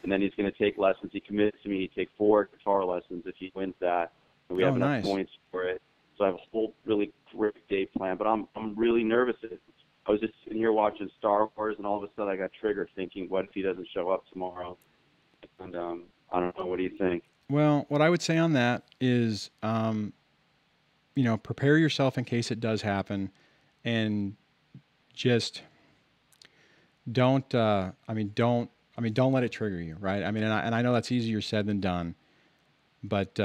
and then he's going to take lessons. He committed to me he'd take 4 guitar lessons if he wins that, and we have enough points for it. So I have a whole really great day planned, but I'm really nervous. I was just sitting here watching Star Wars, and all of a sudden I got triggered thinking, what if he doesn't show up tomorrow? And I don't know. What do you think? Well, what I would say on that is, prepare yourself in case it does happen. and just don't let it trigger you, right? I mean, and I know that's easier said than done, but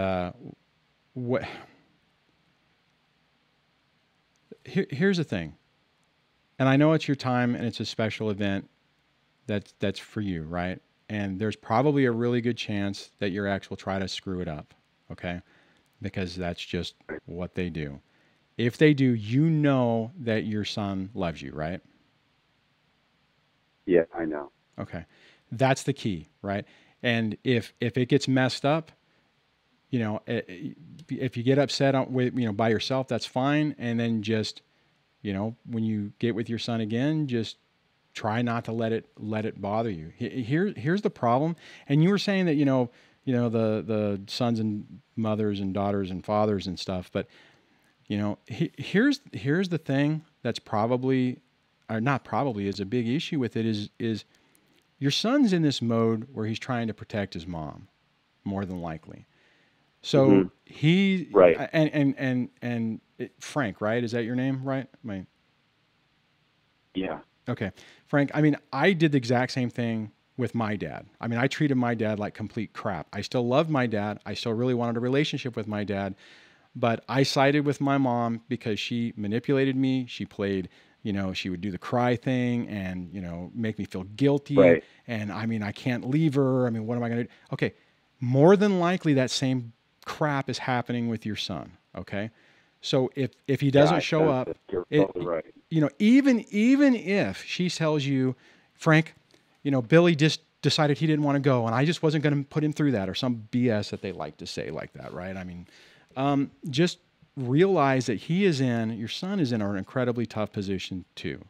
here's the thing, and I know it's your time and it's a special event that's for you, right? And there's probably a really good chance that your ex will try to screw it up, okay? Because that's just what they do. If they do, you know that your son loves you, right? Yeah, I know. Okay. That's the key, right? And if it gets messed up, if you get upset by yourself, that's fine. And then just, when you get with your son again, just try not to let it bother you. Here's the problem. And you were saying that, the sons and mothers and daughters and fathers and stuff, but here's the thing that's probably, or not probably, is a big issue with it is your son's in this mode where he's trying to protect his mom, more than likely. So he, right. And Frank, right? Is that your name, right? Yeah. Okay. Frank, I mean, I did the exact same thing with my dad. I mean, I treated my dad like complete crap. I still loved my dad. I still really wanted a relationship with my dad, but I sided with my mom because she manipulated me. She played, she would do the cry thing and, make me feel guilty. Right. And I mean, I can't leave her. I mean, what am I going to do? Okay. More than likely that same crap is happening with your son. Okay. So if he doesn't show up, right. Even if she tells you, Frank, Billy just decided he didn't want to go and I just wasn't going to put him through that, or some BS that they like to say like that. Right. I mean, just realize that your son is in an incredibly tough position too.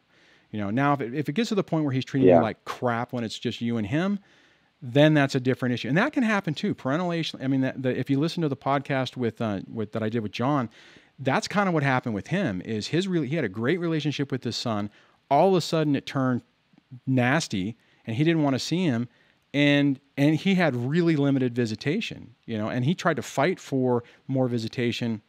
Now if it gets to the point where he's treating you like crap when it's just you and him, then that's a different issue. And that can happen too. Parental alienation. I mean, if you listen to the podcast with that I did with John, that's kind of what happened with him. Is he had a great relationship with his son. All of a sudden, it turned nasty, and he didn't want to see him, and he had really limited visitation. And he tried to fight for more visitation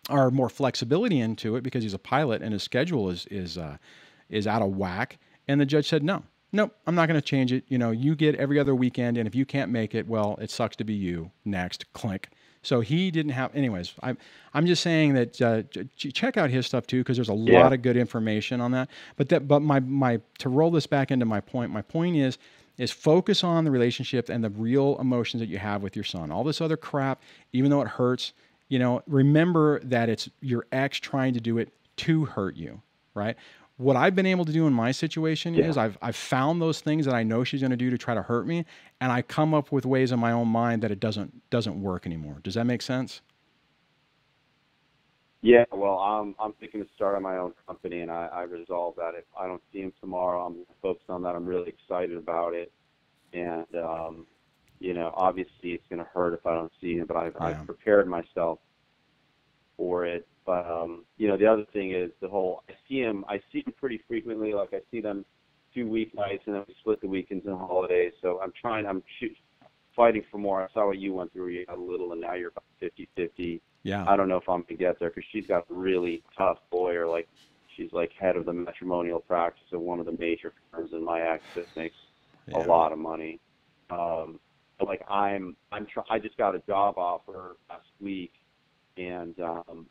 or more flexibility into it because he's a pilot and his schedule is out of whack. And the judge said, Nope, I'm not going to change it. You get every other weekend, and if you can't make it, well, it sucks to be you. Next, clink. So he didn't have. Anyways, I'm just saying that check out his stuff too, because there's a lot of good information on that. But my to roll this back into my point. My point is focus on the relationship and the real emotions that you have with your son. All this other crap, even though it hurts, remember that it's your ex trying to do it to hurt you, right? What I've been able to do in my situation is I've found those things that I know she's going to do to try to hurt me, and I come up with ways in my own mind that it doesn't work anymore. Does that make sense? Yeah, well, I'm thinking to start on my own company, and I resolved that. If I don't see him tomorrow, I'm focused on that. I'm really excited about it, and obviously it's going to hurt if I don't see him, but I've prepared myself for it. But the other thing is the whole I see him pretty frequently. Like I see them 2 weeknights, and then we split the weekends and holidays. So I'm fighting for more. I saw what you went through. You got a little, and now you're about 50-50. Yeah. I don't know if I'm gonna get there because she's got a really tough lawyer. Like she's like head of the matrimonial practice of one of the major firms, and my ex that makes a lot of money. Like I just got a job offer last week. And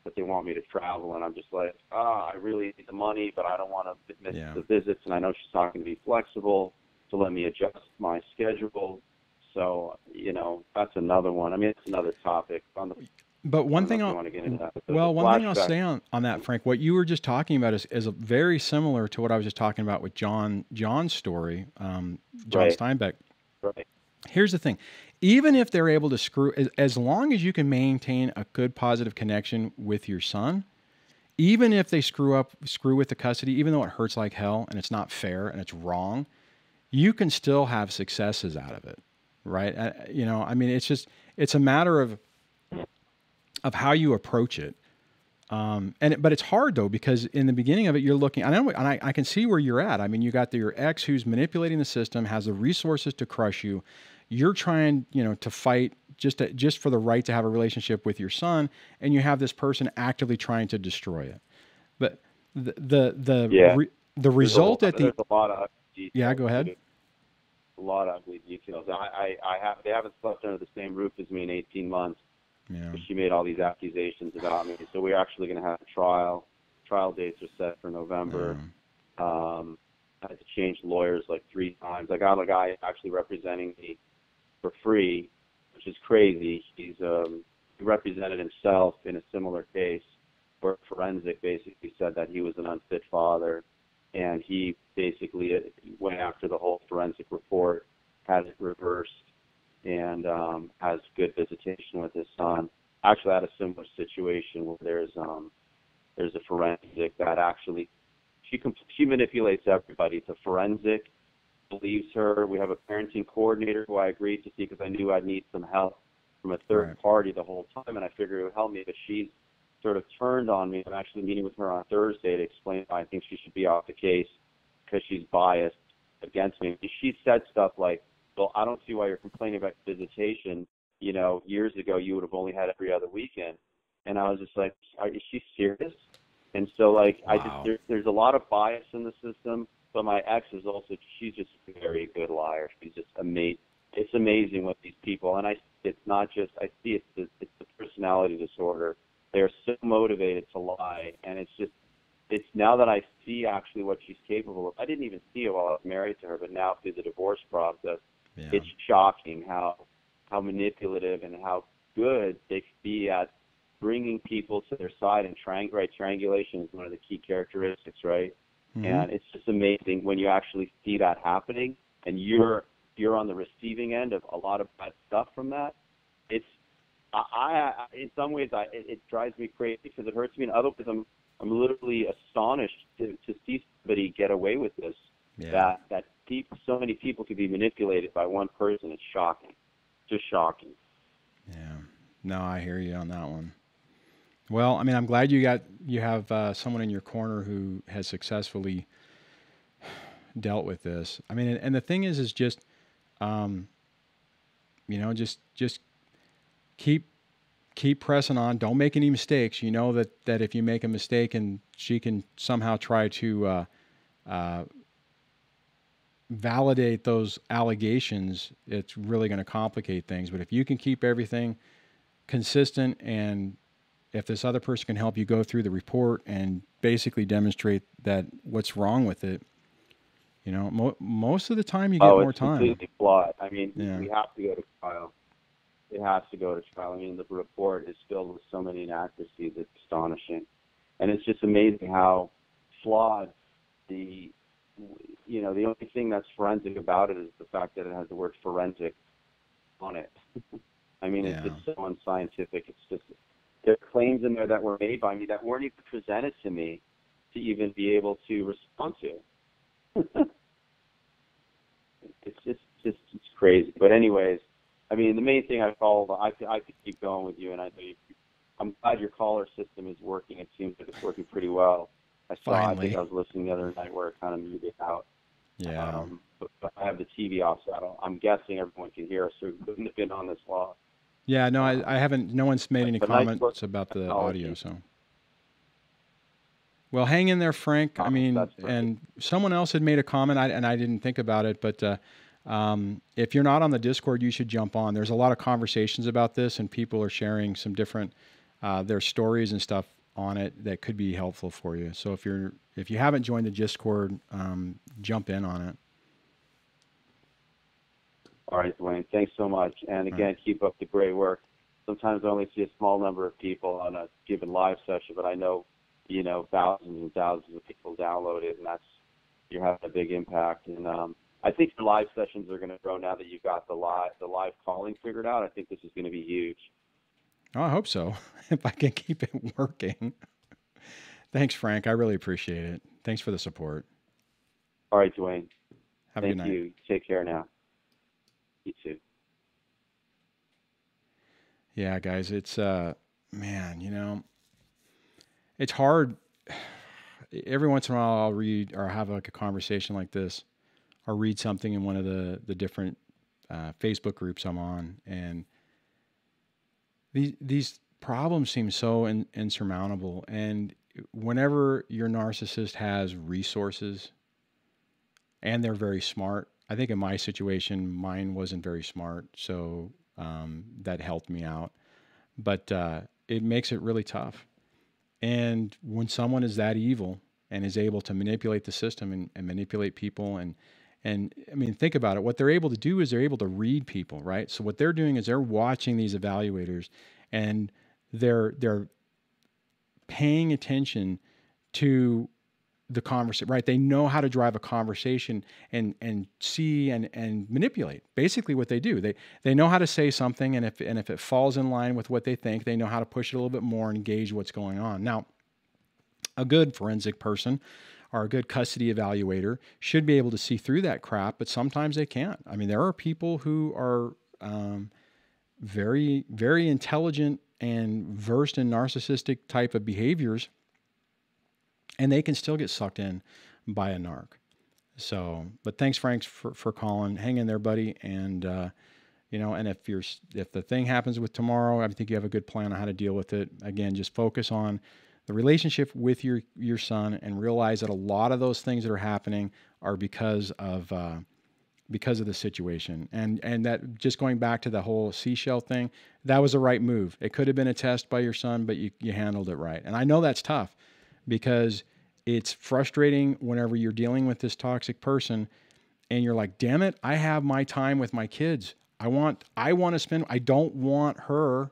but they want me to travel, and I'm just like, I really need the money, but I don't want to miss the visits, and I know she's not going to be flexible to let me adjust my schedule. So that's another one. I mean, it's another topic. But one thing I'll say on that, Frank, what you were just talking about is very similar to what I was just talking about with John's story, John Steinbeck. Right. Here's the thing. Even if they're able to as long as you can maintain a good positive connection with your son, even if they screw with the custody, even though it hurts like hell and it's not fair and it's wrong, you can still have successes out of it, right? I mean, it's a matter of how you approach it. But it's hard though, because in the beginning of it, you're looking, I can see where you're at. I mean, you got your ex who's manipulating the system, has the resources to crush you. You're trying, to fight just for the right to have a relationship with your son, and you have this person actively trying to destroy it. But Yeah. The result at the there's a lot of ugly details. Yeah, go ahead. Too. A lot of ugly details. They haven't slept under the same roof as me in 18 months. Yeah. She made all these accusations about me. So we're actually going to have a trial. Trial dates are set for November. I had to change lawyers like 3 times. I got a guy actually representing me for free, which is crazy. He represented himself in a similar case where forensic basically said that he was an unfit father, and he basically went after the whole forensic report, had it reversed, and has good visitation with his son. Actually, I had a similar situation where there's a forensic that actually she manipulates everybody. The forensic believes her. We have a parenting coordinator who I agreed to see because I knew I'd need some help from a third party the whole time, and I figured it would help me. But she's sort of turned on me. I'm actually meeting with her on Thursday to explain why I think she should be off the case because she's biased against me. She said stuff like, well, I don't see why you're complaining about visitation. You know, years ago you would have only had every other weekend. And I was just like, is she serious? And so, like, wow. there's a lot of bias in the system, but my ex is also, she's just a very good liar. She's just amazing. It's amazing what these people, and it's not just, I see it's the personality disorder. They're so motivated to lie, and it's now that I see actually what she's capable of. I didn't even see it while I was married to her, but now through the divorce process, it's shocking how manipulative and how good they can be at bringing people to their side. And triangulation is one of the key characteristics, right? Mm-hmm. And it's just amazing when you actually see that happening, and you're on the receiving end of a lot of bad stuff from that. It's in some ways it drives me crazy because it hurts me, and other ways I'm literally astonished to see somebody get away with this. Yeah. That so many people could be manipulated by one person. It's shocking, just shocking. Yeah. No, I hear you on that one. Well, I mean, I'm glad you have someone in your corner who has successfully dealt with this. I mean, and the thing is just, just keep pressing on. Don't make any mistakes. You know that if you make a mistake and she can somehow try to validate those allegations, it's really going to complicate things. But if you can keep everything consistent, and if this other person can help you go through the report and basically demonstrate that what's wrong with it, you know, most of the time you get more time. It's completely flawed. I mean, we have to go to trial. It has to go to trial. I mean, the report is filled with so many inaccuracies. It's astonishing. And it's just amazing how flawed the only thing that's forensic about it is the fact that it has the word forensic on it. I mean, it's just so unscientific. It's just, there are claims in there that were made by me that weren't even presented to me to even be able to respond to. It's crazy. But anyways, I mean, the main thing I could keep going with you, and I'm glad your caller system is working. It seems like it's working pretty well. I think I was listening the other night where it kind of muted out. Yeah. But I have the TV off, so I'm guessing everyone can hear us, so we couldn't have been on this law. Yeah, no, I haven't. No one's made any comments about the audio, so. Well, hang in there, Frank. I mean, and someone else had made a comment, and I didn't think about it, but if you're not on the Discord, you should jump on. There's a lot of conversations about this, and people are sharing some different their stories and stuff on it that could be helpful for you. So if you haven't joined the Discord, jump in on it. All right, Dwayne. Thanks so much. And again, keep up the great work. Sometimes I only see a small number of people on a given live session, but I know, thousands and thousands of people download it, and you're having a big impact. And I think the live sessions are going to grow now that you've got the live calling figured out. I think this is going to be huge. Oh, I hope so. If I can keep it working. Thanks, Frank. I really appreciate it. Thanks for the support. All right, Dwayne. Have a good night. Thank you. Take care now. You too. Yeah, guys, it's man, it's hard. Every once in a while I'll read or have like a conversation like this, or read something in one of the different Facebook groups I'm on, and these problems seem so insurmountable. And whenever your narcissist has resources and they're very smart, I think in my situation, mine wasn't very smart, so that helped me out. But it makes it really tough. And when someone is that evil and is able to manipulate the system and manipulate people and I mean, think about it. What they're able to do is they're able to read people, right? So what they're doing is they're watching these evaluators and they're paying attention to the conversation, right? They know how to drive a conversation and see and manipulate. Basically what they do, they know how to say something, and if it falls in line with what they think, they know how to push it a little bit more and gauge what's going on. Now, a good forensic person or a good custody evaluator should be able to see through that crap, but sometimes they can't. I mean, there are people who are very, very intelligent and versed in narcissistic type of behaviors, and they can still get sucked in by a narc. So, but thanks, Frank, for calling. Hang in there, buddy. And, and if the thing happens with tomorrow, I think you have a good plan on how to deal with it. Again, just focus on the relationship with your son and realize that a lot of those things that are happening are because of the situation. And that, just going back to the whole seashell thing, that was the right move. It could have been a test by your son, but you handled it right. And I know that's tough, because it's frustrating whenever you're dealing with this toxic person and you're like, damn it, I have my time with my kids. I want to spend, I don't want her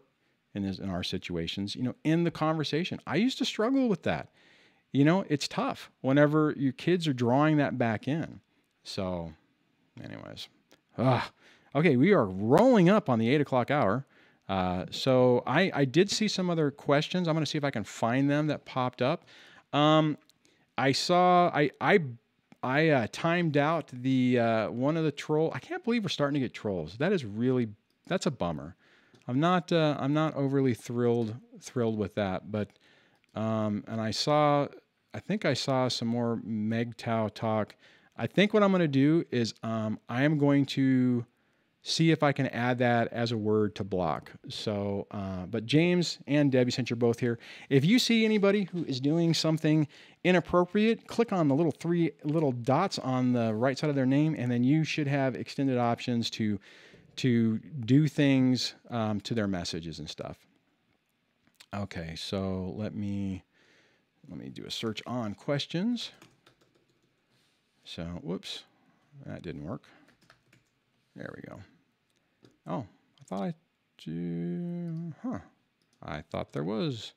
in our situations, in the conversation. I used to struggle with that. It's tough whenever your kids are drawing that back in. So anyways, okay, we are rolling up on the 8:00 hour. So I did see some other questions. I'm going to see if I can find them that popped up. I saw, I timed out the, one of the troll. I can't believe we're starting to get trolls. That's a bummer. I'm not overly thrilled with that, but, and I think I saw some more MGTOW talk. I think what I'm going to do is, I am going to see if I can add that as a word to block. So, but James and Debbie, since you're both here, if you see anybody who is doing something inappropriate, click on the three little dots on the right side of their name, and then you should have extended options to do things to their messages and stuff. Okay, so let me do a search on questions. So, whoops, that didn't work. There we go. Oh, I thought there was.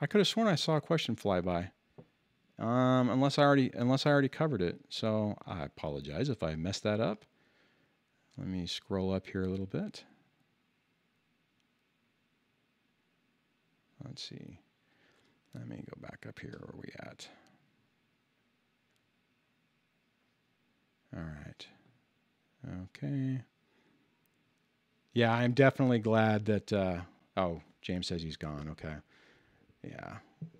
I could have sworn I saw a question fly by. Unless I already covered it. So I apologize if I messed that up. Let me scroll up here a little bit. Let's see. Let me go back up here. Where are we at? All right. Okay. Yeah, I'm definitely glad that, James says he's gone. Okay. Yeah.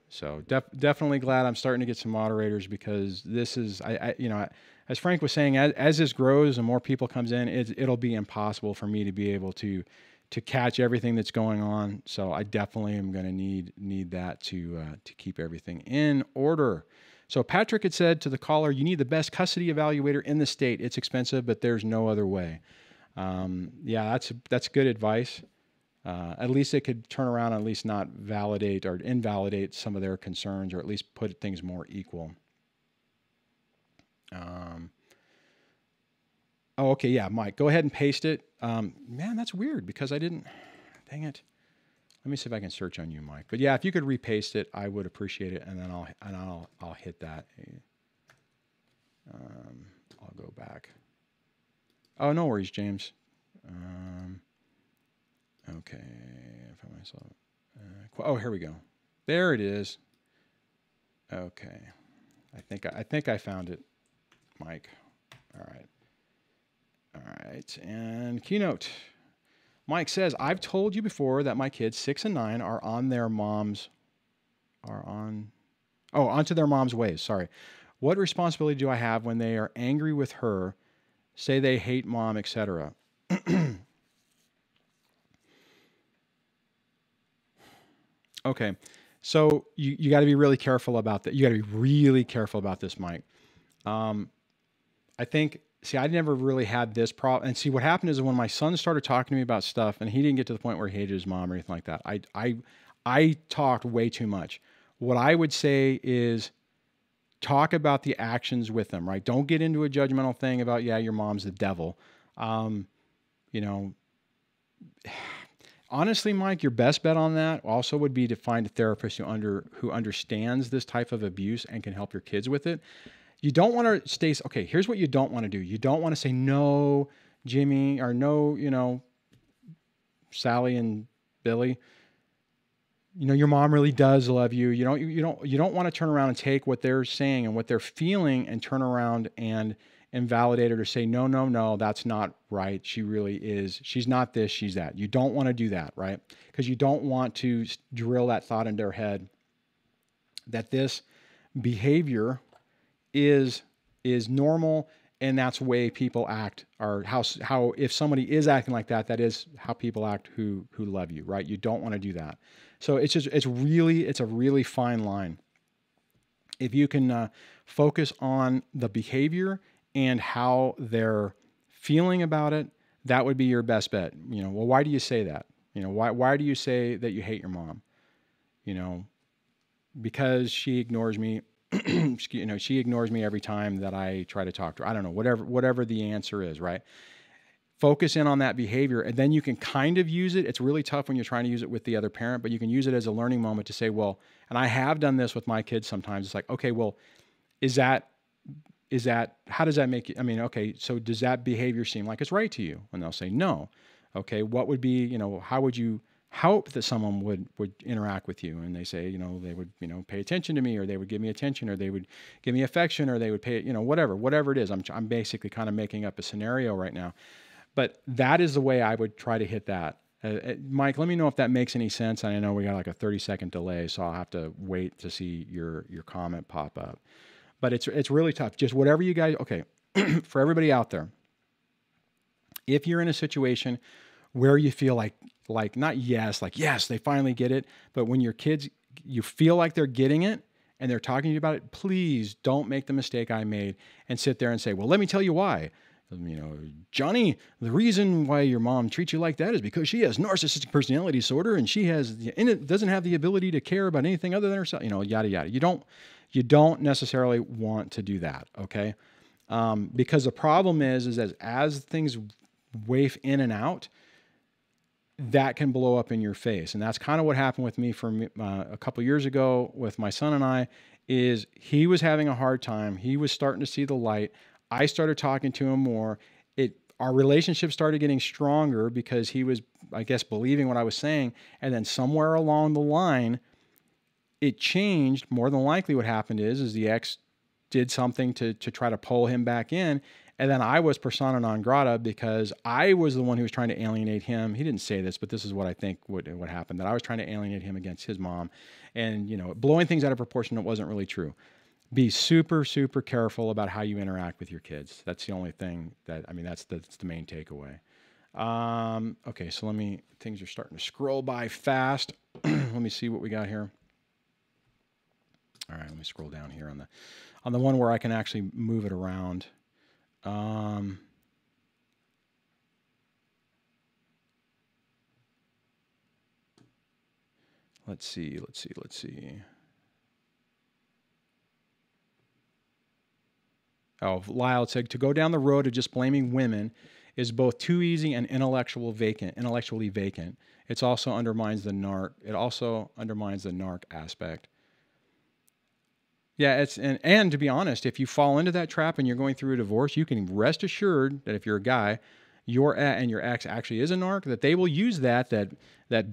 So definitely glad I'm starting to get some moderators, because this is, as Frank was saying, as this grows and more people comes in, it'll be impossible for me to be able to catch everything that's going on. So I definitely am going to need that to keep everything in order. So Patrick had said to the caller, you need the best custody evaluator in the state. It's expensive, but there's no other way. Yeah, that's good advice. At least it could turn around and at least not validate or invalidate some of their concerns, or at least put things more equal. Okay, yeah, Mike, go ahead and paste it. Man, that's weird, because I didn't. Dang it. Let me see if I can search on you, Mike. But yeah, if you could repaste it, I would appreciate it, and then I'll hit that. I'll go back. Oh, no worries, James. Okay, I found myself. Here we go. There it is. Okay, I think I found it, Mike. All right, and keynote. Mike says, I've told you before that my kids 6 and 9 are onto their mom's ways. Sorry. What responsibility do I have when they are angry with her, say they hate mom, etc.? Okay. So you got to be really careful about that. You got to be really careful about this, Mike. I think, see, I never really had this problem. And see, what happened is when my son started talking to me about stuff, and he didn't get to the point where he hated his mom or anything like that, I talked way too much. What I would say is talk about the actions with them, right? Don't get into a judgmental thing about, yeah, your mom's the devil. You know, honestly, Mike, your best bet on that also would be to find a therapist who understands this type of abuse and can help your kids with it. You don't want to stay, okay, here's what you don't want to do. You don't want to say, no, Jimmy, or no, you know, Sally and Billy, you know, your mom really does love you. You don't want to turn around and take what they're saying and what they're feeling and turn around and invalidate it or say, no, that's not right. She really is. She's not this, she's that. You don't want to do that, right? Because you don't want to drill that thought into their head that this behavior is normal, and that's the way people act, or how if somebody is acting like that, that is how people act who love you, right? You don't want to do that. So it's a really fine line. If you can focus on the behavior and how they're feeling about it, that would be your best bet. You know, well, why do you say that? You know, why do you say that you hate your mom? You know, because she ignores me. You know, she ignores me every time that I try to talk to her. I don't know, whatever the answer is, right? Focus in on that behavior, and then you can kind of use it. It's really tough when you're trying to use it with the other parent, but you can use it as a learning moment to say, well, and I have done this with my kids sometimes. It's like, okay, well, is that, how does that make you, I mean, okay, so does that behavior seem like it's right to you? And they'll say no. Okay, what would be, you know, how would you hope that someone would interact with you? And they say, you know, they would, you know, pay attention to me, or they would give me attention, or they would give me affection, or they would pay, you know, whatever it is. I'm basically kind of making up a scenario right now. But that is the way I would try to hit that. Mike, let me know if that makes any sense. I know we got like a 30-second delay, so I'll have to wait to see your comment pop up. But it's really tough. Just whatever you guys, okay, for everybody out there, if you're in a situation where you feel like yes, they finally get it, but when your kids, you feel like they're getting it and they're talking to you about it, please don't make the mistake I made and sit there and say, well, let me tell you why. You know, Johnny, the reason why your mom treats you like that is because she has narcissistic personality disorder, and she doesn't have the ability to care about anything other than herself, you know, yada, yada. You don't necessarily want to do that. Okay. Because the problem is as things waif in and out, that can blow up in your face. And that's kind of what happened with me a couple years ago with my son and I. Is he was having a hard time. He was starting to see the light. I started talking to him more. Our relationship started getting stronger because he was, I guess, believing what I was saying. And then somewhere along the line, it changed. More than likely what happened is the ex did something to try to pull him back in. And then I was persona non grata because I was the one who was trying to alienate him. He didn't say this, but this is what I think would happen, that I was trying to alienate him against his mom, and, you know, blowing things out of proportion that wasn't really true. Be super, super careful about how you interact with your kids. That's the only thing that's the main takeaway. Okay, so things are starting to scroll by fast. Let me see what we got here. All right, let me scroll down here on the one where I can actually move it around. Let's see. Oh, Lyle said, to go down the road of just blaming women is both too easy and intellectually vacant. It also undermines the narc aspect. Yeah, and to be honest, if you fall into that trap and you're going through a divorce, you can rest assured that if you're a guy, your ex actually is a narc, that they will use that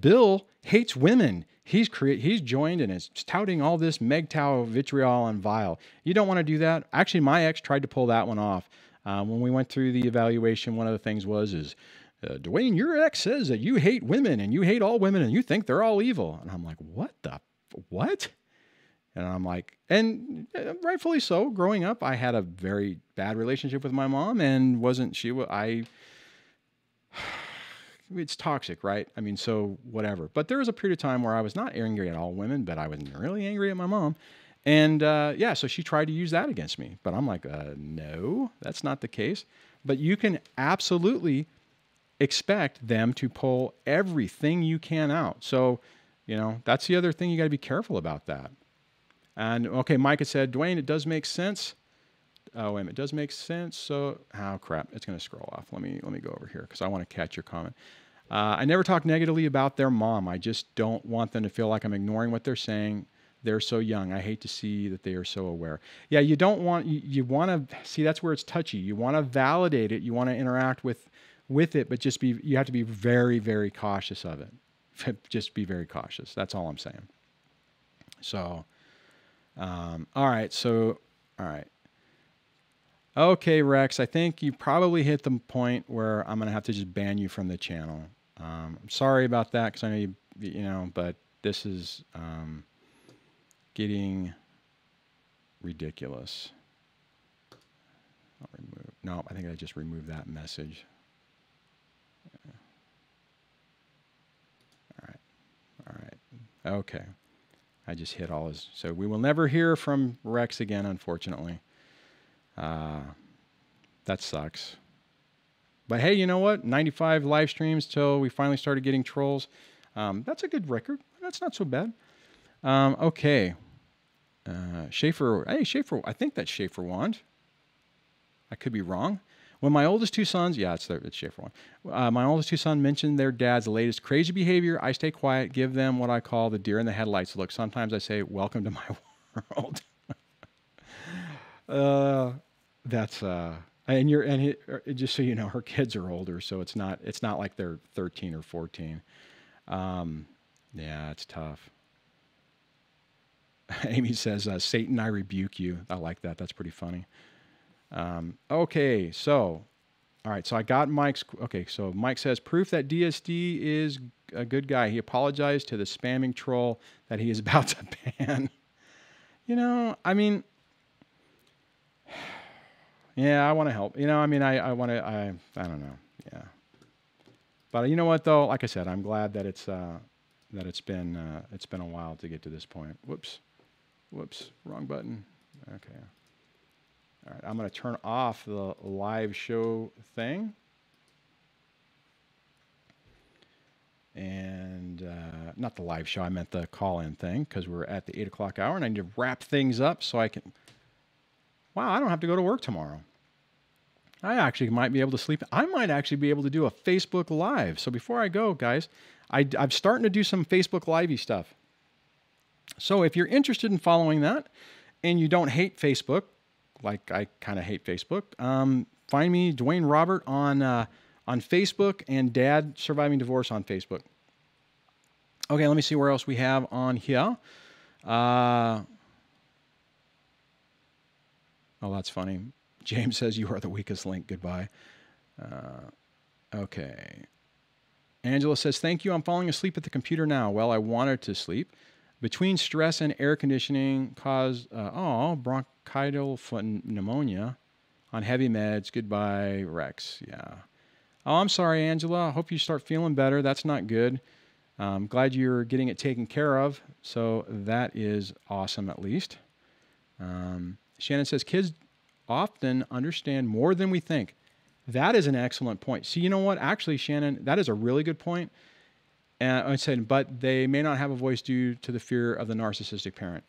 Bill hates women. He's joined and is touting all this MGTOW vitriol and vile. You don't want to do that. Actually, my ex tried to pull that one off. When we went through the evaluation, one of the things was Dwayne, your ex says that you hate women and you hate all women and you think they're all evil. And I'm like, what? And I'm like, and rightfully so. Growing up, I had a very bad relationship with my mom, and it's toxic, right? I mean, so whatever. But there was a period of time where I was not angry at all women, but I was really angry at my mom. And yeah, so she tried to use that against me. But I'm like, no, that's not the case. But you can absolutely expect them to pull everything you can out. So, you know, that's the other thing. You got to be careful about that. And okay, Mike had said, Dwayne, it does make sense. Oh, wait a minute. It does make sense. So, oh crap, it's going to scroll off. Let me go over here because I want to catch your comment. I never talk negatively about their mom. I just don't want them to feel like I'm ignoring what they're saying. They're so young. I hate to see that they are so aware. Yeah, you don't want, you want to see, that's where it's touchy. You want to validate it. You want to interact with it, but you have to be very, very cautious of it. Just be very cautious. That's all I'm saying. So, all right. So, all right. Okay, Rex, I think you probably hit the point where I'm going to have to just ban you from the channel. I'm sorry about that because I know you know, but this is getting ridiculous. I'll remove. No, I think I just removed that message. All right. Okay. I just hit all his. So we will never hear from Rex again, unfortunately. That sucks. But hey, you know what? 95 live streams till we finally started getting trolls. That's a good record. That's not so bad. Okay. Schaefer. Hey, Schaefer. I think that's Schaefer Wand. I could be wrong. When my oldest two sons, yeah, it's Schaefer Wand. My oldest two sons mentioned their dad's latest crazy behavior. I stay quiet, give them what I call the deer in the headlights look. Sometimes I say, "Welcome to my world." That's just so you know, her kids are older, so it's not like they're 13 or 14. Yeah, it's tough. Amy says, Satan, I rebuke you. I like that. That's pretty funny. Okay, so, all right, so I got Mike's, okay, so Mike says, proof that DSD is a good guy. He apologized to the spamming troll that he is about to ban. You know, I mean, yeah, I want to help. You know, I mean, I want to, I don't know. Yeah. But you know what, though? Like I said, I'm glad that it's been a while to get to this point. Whoops, wrong button. Okay. All right, I'm going to turn off the live show thing. And not the live show, I meant the call-in thing, because we're at the 8 o'clock hour, and I need to wrap things up so I can... Wow, I don't have to go to work tomorrow. I actually might be able to sleep. I might actually be able to do a Facebook Live. So before I go, guys, I'm starting to do some Facebook Live-y stuff. So if you're interested in following that, and you don't hate Facebook, like I kind of hate Facebook, find me, Dwayne Robert, on Facebook, and Dad Surviving Divorce on Facebook. Okay, let me see where else we have on here. Oh, that's funny. James says, you are the weakest link. Goodbye. Okay. Angela says, thank you. I'm falling asleep at the computer now. Well, I wanted to sleep. Between stress and air conditioning caused, bronchial pneumonia on heavy meds. Goodbye, Rex. Yeah. Oh, I'm sorry, Angela. I hope you start feeling better. That's not good. I'm glad you're getting it taken care of. So that is awesome, at least. Shannon says, kids often understand more than we think. That is an excellent point. See, you know what? Actually, Shannon, that is a really good point. I'm saying, but they may not have a voice due to the fear of the narcissistic parent.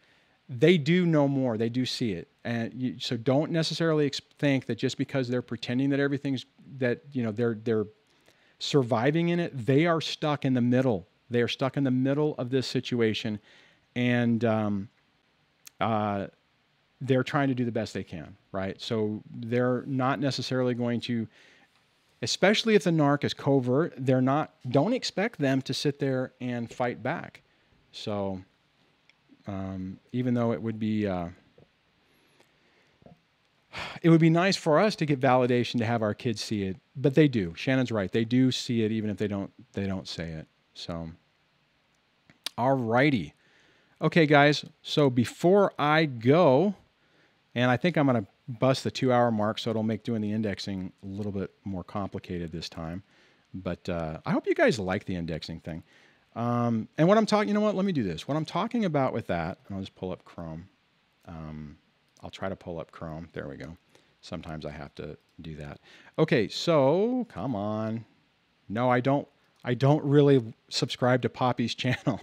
They do know more. They do see it. And so don't necessarily think that just because they're pretending that everything's, that, you know, they're surviving in it. They are stuck in the middle. They are stuck in the middle of this situation. And they're trying to do the best they can, right? So they're not necessarily going to, especially if the narc is covert, don't expect them to sit there and fight back. So even though it would be nice for us to get validation to have our kids see it, but they do. Shannon's right. They do see it even if they don't say it. So, all righty. Okay, guys. So before I go, and I think I'm going to bust the 2-hour mark, so it'll make doing the indexing a little bit more complicated this time. But I hope you guys like the indexing thing. And what I'm talking, you know what? Let me do this. What I'm talking about with that, and I'll just pull up Chrome. I'll try to pull up Chrome. There we go. Sometimes I have to do that. Okay, so come on. No, I don't really subscribe to Poppy's channel.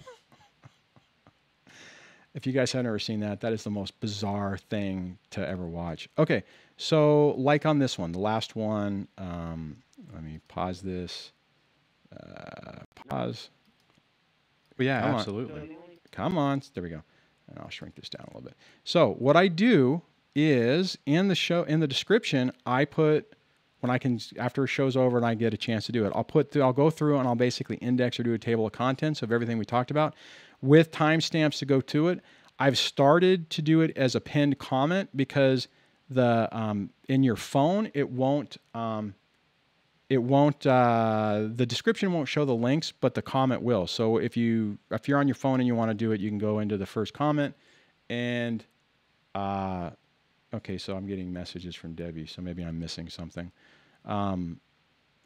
If you guys have never seen that, that is the most bizarre thing to ever watch. Okay, so like on this one, the last one, let me pause this. Pause. Yeah, Come absolutely. On. Come on. There we go. And I'll shrink this down a little bit. So what I do is in the description, I put, when I can, after a show's over and I get a chance to do it, I'll go through and I'll basically index or do a table of contents of everything we talked about with timestamps to go to it. I've started to do it as a pinned comment because the in your phone the description won't show the links, but the comment will. So if you're on your phone and you want to do it, you can go into the first comment and okay, so I'm getting messages from Debbie, so maybe I'm missing something.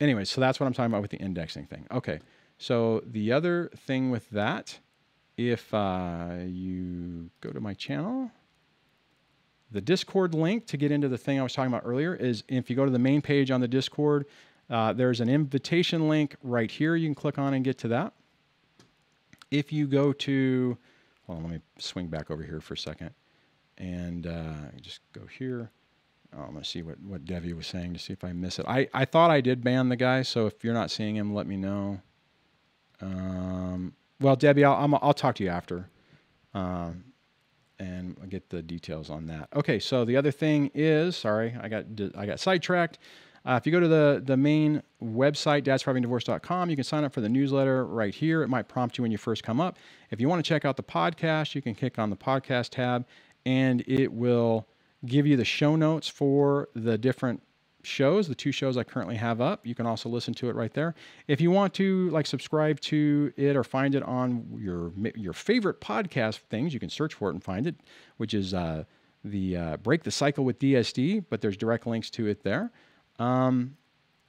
Anyway, so that's what I'm talking about with the indexing thing. Okay, so the other thing with that, if you go to my channel, the Discord link to get into the thing I was talking about earlier is if you go to the main page on the Discord, there's an invitation link right here. You can click on and get to that. If you go to, hold on, let me swing back over here for a second. And just go here. Oh, I'm going to see what Debbie was saying to see if I miss it. I thought I did ban the guy, so if you're not seeing him, let me know. Well, Debbie, I'll talk to you after. And I'll get the details on that. Okay, so the other thing is, sorry, I got sidetracked. If you go to the main website, dadsurvivingdivorce.com, you can sign up for the newsletter right here. It might prompt you when you first come up. If you want to check out the podcast, you can click on the podcast tab, and it will give you the show notes for the different shows, the 2 shows I currently have up. You can also listen to it right there. If you want to subscribe to it or find it on your favorite podcast things, you can search for it and find it, which is the Break the Cycle with DSD, but there's direct links to it there.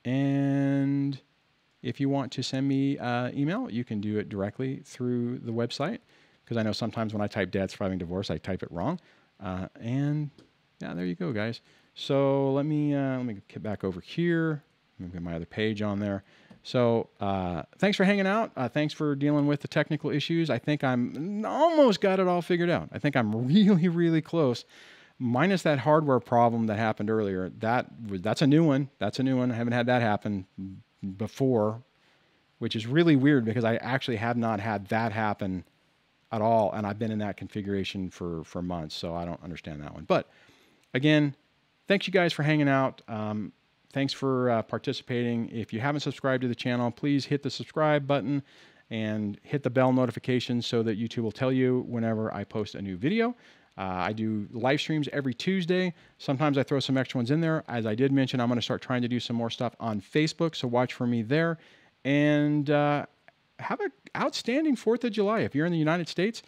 And if you want to send me email, you can do it directly through the website, because I know sometimes when I type Dad Surviving Divorce, I type it wrong. And yeah, there you go, guys. So let me get back over here. Let me get my other page on there. So thanks for hanging out. Thanks for dealing with the technical issues. I think I'm almost got it all figured out. I think I'm really, really close. Minus that hardware problem that happened earlier. That's a new one. That's a new one. I haven't had that happen before, which is really weird because I actually have not had that happen at all. And I've been in that configuration for months, so I don't understand that one. But again, thanks you guys for hanging out. Thanks for participating. If you haven't subscribed to the channel, please hit the subscribe button and hit the bell notification so that YouTube will tell you whenever I post a new video. I do live streams every Tuesday. Sometimes I throw some extra ones in there. As I did mention, I'm going to start trying to do some more stuff on Facebook, so watch for me there. And have an outstanding 4th of July. If you're in the United States,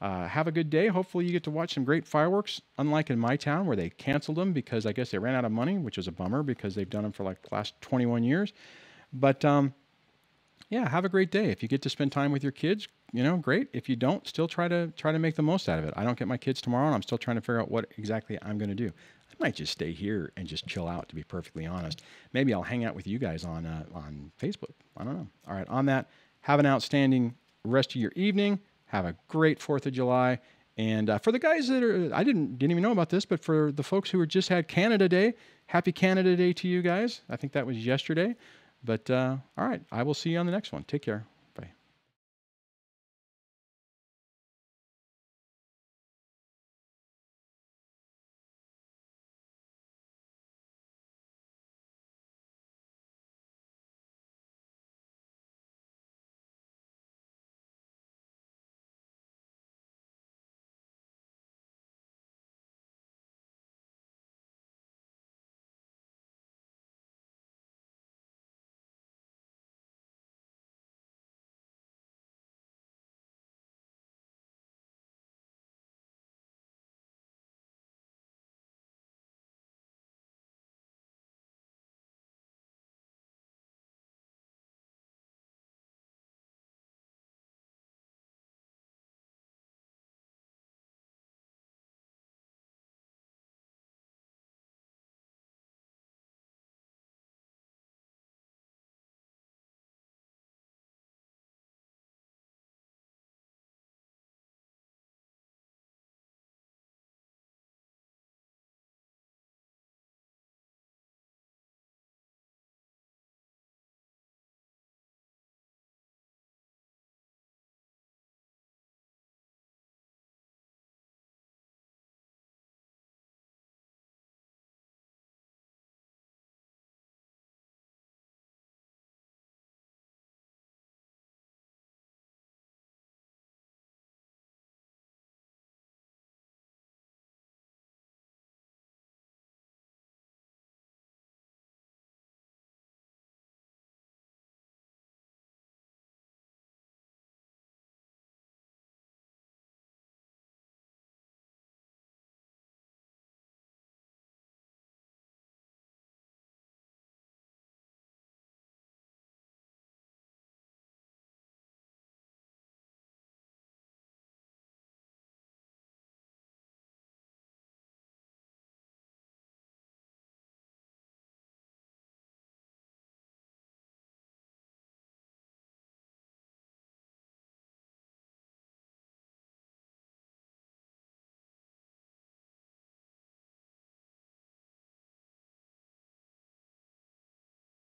have a good day. Hopefully you get to watch some great fireworks, unlike in my town where they canceled them because I guess they ran out of money, which is a bummer because they've done them for like the last 21 years. But yeah, have a great day. If you get to spend time with your kids, great. If you don't, still try to make the most out of it. I don't get my kids tomorrow, and I'm still trying to figure out what exactly I'm going to do. I might just stay here and just chill out, to be perfectly honest. Maybe I'll hang out with you guys on Facebook. I don't know. All right, on that, have an outstanding rest of your evening. Have a great 4th of July. And for the guys that are, I didn't even know about this, but for the folks who just had Canada Day, happy Canada Day to you guys. I think that was yesterday. But all right, I will see you on the next one. Take care.